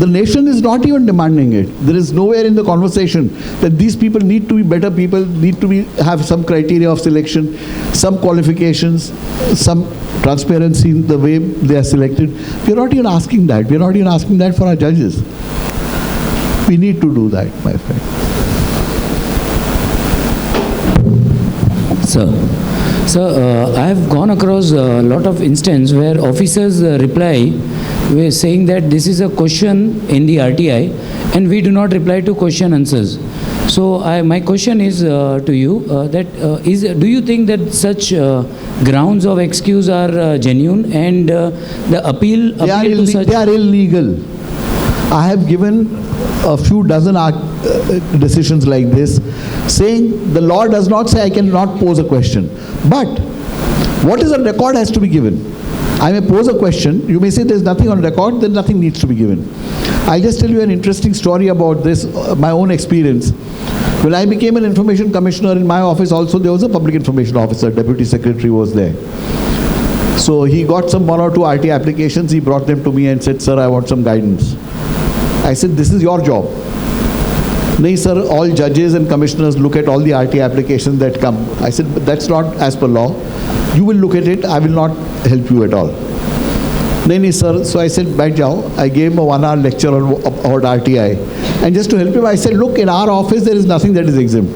The nation is not even demanding it. There is nowhere in the conversation that these people need to be better people, need to have some criteria of selection, some qualifications, some transparency in the way they are selected. We are not even asking that. We are not even asking that for our judges. We need to do that, my friend. Sir, I have gone across a lot of instances where officers reply saying that this is a question in the RTI and we do not reply to question answers. So my question is to you, do you think that such grounds of excuse are genuine and the appeal to such... They are illegal. I have given a few dozen decisions like this, saying the law does not say I cannot pose a question. But what is on record has to be given. I may pose a question, you may say there's nothing on record, then nothing needs to be given. I'll just tell you an interesting story about this, my own experience. When I became an information commissioner in my office also, there was a public information officer, deputy secretary was there. So he got some 1 or 2 RT applications, he brought them to me and said, sir, I want some guidance. I said, this is your job. No, sir, all judges and commissioners look at all the RT applications that come. I said, but that's not as per law. You will look at it, I will not help you at all. No, sir. So I said, baith jao. I gave him a 1-hour lecture about RTI. And just to help him, I said, look, in our office, there is nothing that is exempt.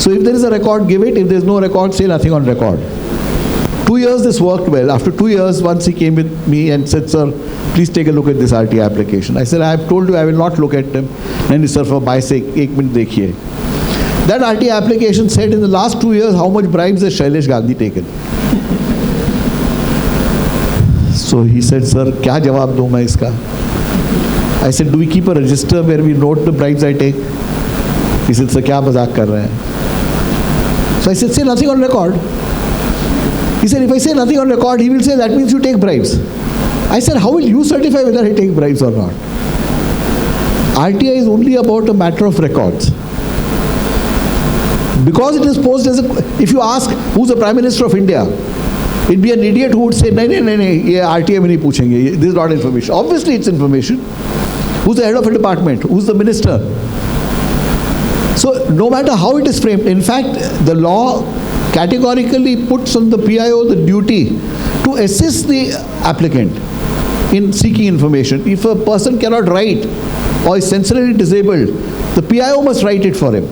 So if there is a record, give it. If there is no record, say nothing on record. 2 years this worked well. After 2 years, once he came with me and said, sir, please take a look at this RT application. I said, I have told you I will not look at them. And sir, for my sake, 1 minute dekhiye. That RT application said in the last 2 years, how much bribes has Shailesh Gandhi taken? So he said, sir, kya jawab do main iska? I said, do we keep a register where we note the bribes I take? He said, sir, kya mazak kar rahe hain? So I said, say nothing on record. He said, if I say nothing on record, he will say, that means you take bribes. I said, how will you certify whether I take bribes or not? RTI is only about a matter of records. Because it is posed as a, if you ask, who's the Prime Minister of India? It'd be an idiot who would say, no, ye RTI mein nahi puchenge, this is not information. Obviously it's information. Who's the head of a department? Who's the minister? So no matter how it is framed, in fact, the law categorically puts on the PIO the duty to assist the applicant in seeking information. If a person cannot write or is sensorily disabled, the PIO must write it for him.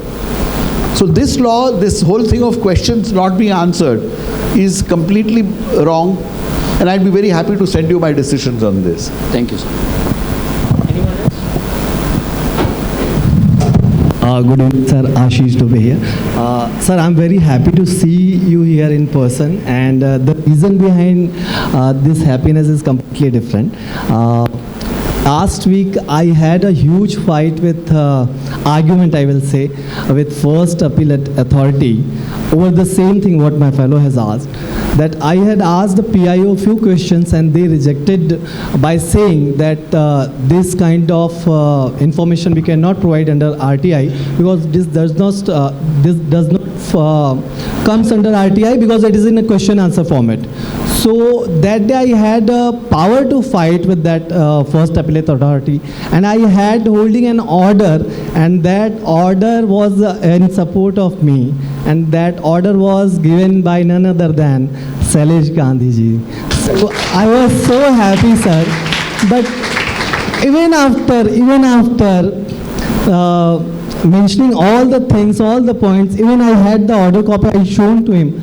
So this law, this whole thing of questions not being answered is completely wrong, and I'd be very happy to send you my decisions on this. Thank you, sir. Anyone else? Good evening, sir. Ashish to be here. Sir, I'm very happy to see you here in person, and the reason behind this happiness is completely different. Last week, I had a huge fight with argument, I will say, with First Appellate Authority over the same thing what my fellow has asked. That I had asked the PIO a few questions and they rejected by saying that this kind of information we cannot provide under RTI because this does not comes under RTI because it is in a question answer format. So that day I had power to fight with that First Appellate Authority, and I had holding an order, and that order was in support of me, and that order was given by none other than Shailesh Gandhi ji. So I was so happy, sir. But even after mentioning all the things, all the points, even I had the order copy I shown to him.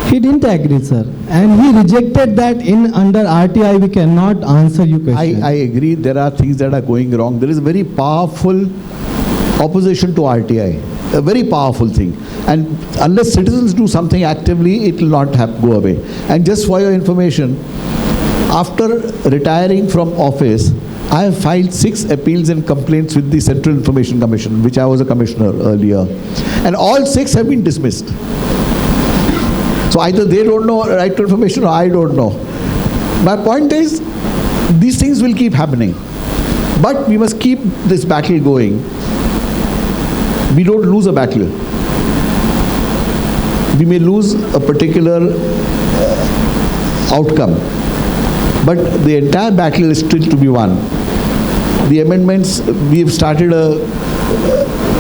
He didn't agree, sir, and he rejected that in under RTI we cannot answer you questions. I agree. There are things that are going wrong. There is a very powerful opposition to RTI, a very powerful thing. And unless citizens do something actively, it will not go away. And just for your information, after retiring from office, I have filed 6 appeals and complaints with the Central Information Commission, which I was a commissioner earlier. And all 6 have been dismissed. So either they don't know right to information or I don't know. My point is, these things will keep happening. But we must keep this battle going. We don't lose a battle. We may lose a particular outcome, but the entire battle is still to be won. The amendments, we have started a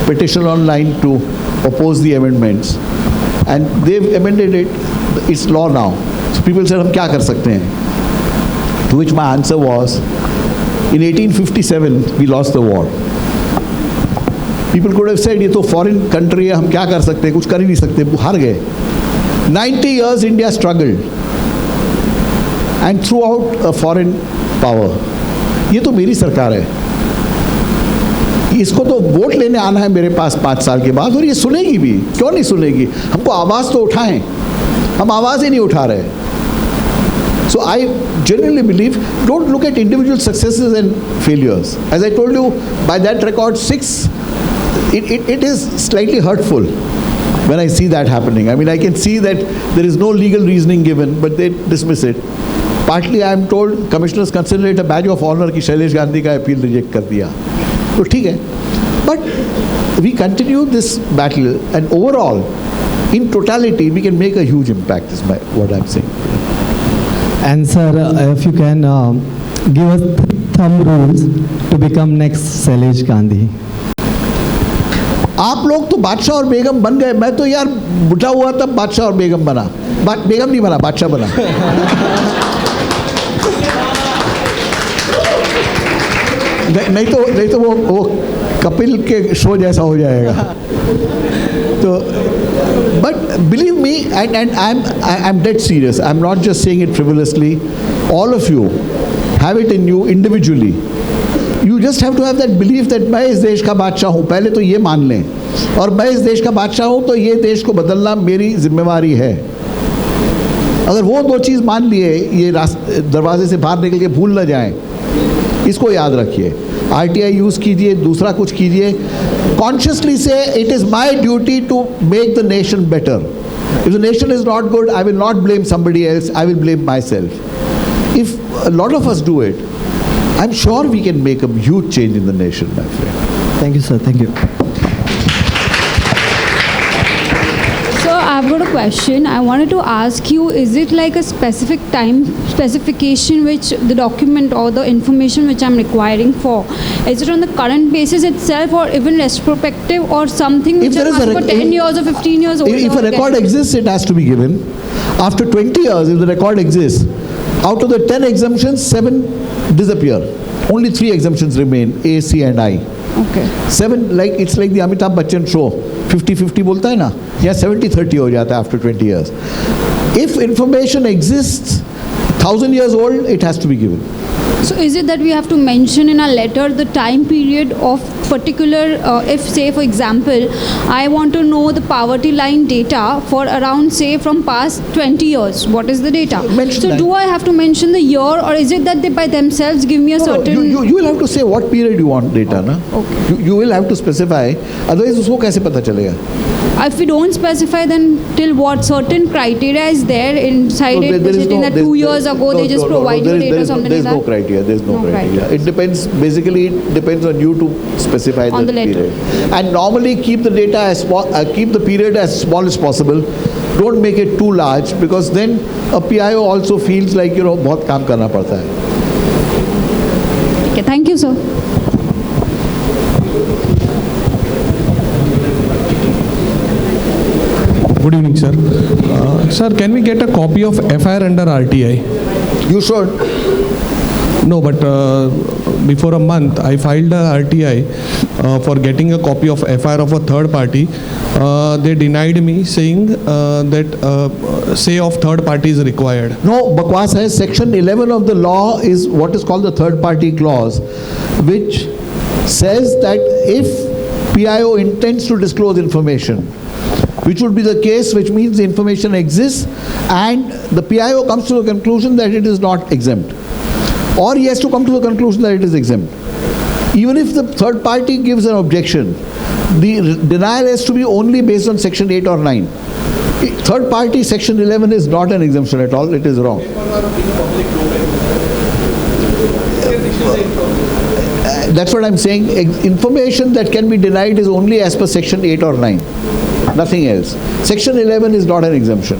petition online to oppose the amendments. And they've amended it, it's law now. So people said, hum kya kar sakte hain? To which my answer was, in 1857, we lost the war. People could have said, ye to foreign country hai, hum kya kar sakte hain? Kuch kar hi nahi sakte, har gaye. 90 years India struggled. And throughout a foreign power. Ye to meri sarkar hai. इसको तो vote लेने आना है मेरे पास 5 साल के बाद और ये सुनेगी भी, क्यों नहीं सुनेगी? हमको आवाज़ तो उठाएं, हम आवाज़ ही नहीं उठा रहे. So I genuinely believe, don't look at individual successes and failures. As I told you, by that record 6, it is slightly hurtful when I see that happening. I mean, I can see that there is no legal reasoning given, but they dismiss it. Partly I am told commissioners consider it a badge of honor कि शैलेश गांधी का appeal reject कर दिया, तो ठीक है. But we continue this battle, and overall, in totality, we can make a huge impact. Is what I'm saying. And sir, if you can give us thumb rules to become next Shailesh Gandhi. आप लोग तो बादशाह और बेगम बन गए, मैं तो यार बुढ़ा हुआ तब बादशाह और बेगम बना, बेगम नहीं बना, बादशाह बना. नहीं तो वो कपिल के शो जैसा हो जाएगा. तो but believe me, and I'm dead serious. I'm not just saying it frivolously. All of you have it in you individually. You just have to have that belief that मैं इस देश का बादशाह हूँ. पहले तो ये मान लें, और मैं इस देश का बादशाह हूँ तो ये देश को बदलना मेरी जिम्मेवारी है. अगर वो दो चीज़ मान लिए, ये दरवाजे से बाहर निकल के भूल ना जाएं, इसको याद रखिए. RTI यूज़ कीजिए, दूसरा कुछ कीजिए. Consciously say, it is my duty to make the nation better. If the nation is not good, I will not blame somebody else, I will blame myself. If a lot of us do it, I'm sure we can make a huge change in the nation, my friend. Thank you, sir. Thank you. So I've got a question. I wanted to ask you, is it like a specific time specification which the document or the information which I'm requiring for, is it on the current basis itself or even retrospective or something which I'm asking for 10 years or 15 years old? If a record exists, it has to be given. After 20 years, if the record exists, out of the 10 exemptions, 7 disappear. Only 3 exemptions remain, A, C and I. Okay. 7, like it's like the Amitabh Bachchan show, 50-50 बोलता है ना, या 70-30 हो जाता है after 20 years. If information exists 1,000 years old, it has to be given. So is it that we have to mention in our letter the time period of particular, if say for example, I want to know the poverty line data for around say from past 20 years, what is the data? Mention so that. do I have to mention the year, or is it that they by themselves give me a certain... You will have to say what period you want data, na? Okay. You will have to specify, otherwise उसको कैसे पता चलेगा? If we don't specify, then till what certain criteria is there inside it, sitting that 2 years ago they just provide you data or something like that? There's no criteria. There's no criteria. It depends. Basically, it depends on you to specify On the the letter. period. And normally keep the data as small, keep the period as small as possible. Don't make it too large, because then a PIO also feels like बहुत काम करना पड़ता है. Okay, thank you, sir. Good evening, sir. Sir, can we get a copy of FIR under RTI? You should. No, but before a month, I filed a RTI for getting a copy of FIR of a third party. They denied me, saying that say of third party is required. No, bakwas hai. Section 11 of the law is what is called the third party clause, which says that if PIO intends to disclose information, which would be the case, which means the information exists and the PIO comes to the conclusion that it is not exempt, or he has to come to the conclusion that it is exempt. Even if the third party gives an objection, the denial has to be only based on section 8 or 9. Third party section 11 is not an exemption at all, it is wrong. That's what I'm saying. Information that can be denied is only as per section 8 or 9. Nothing else. Section 11 is not an exemption.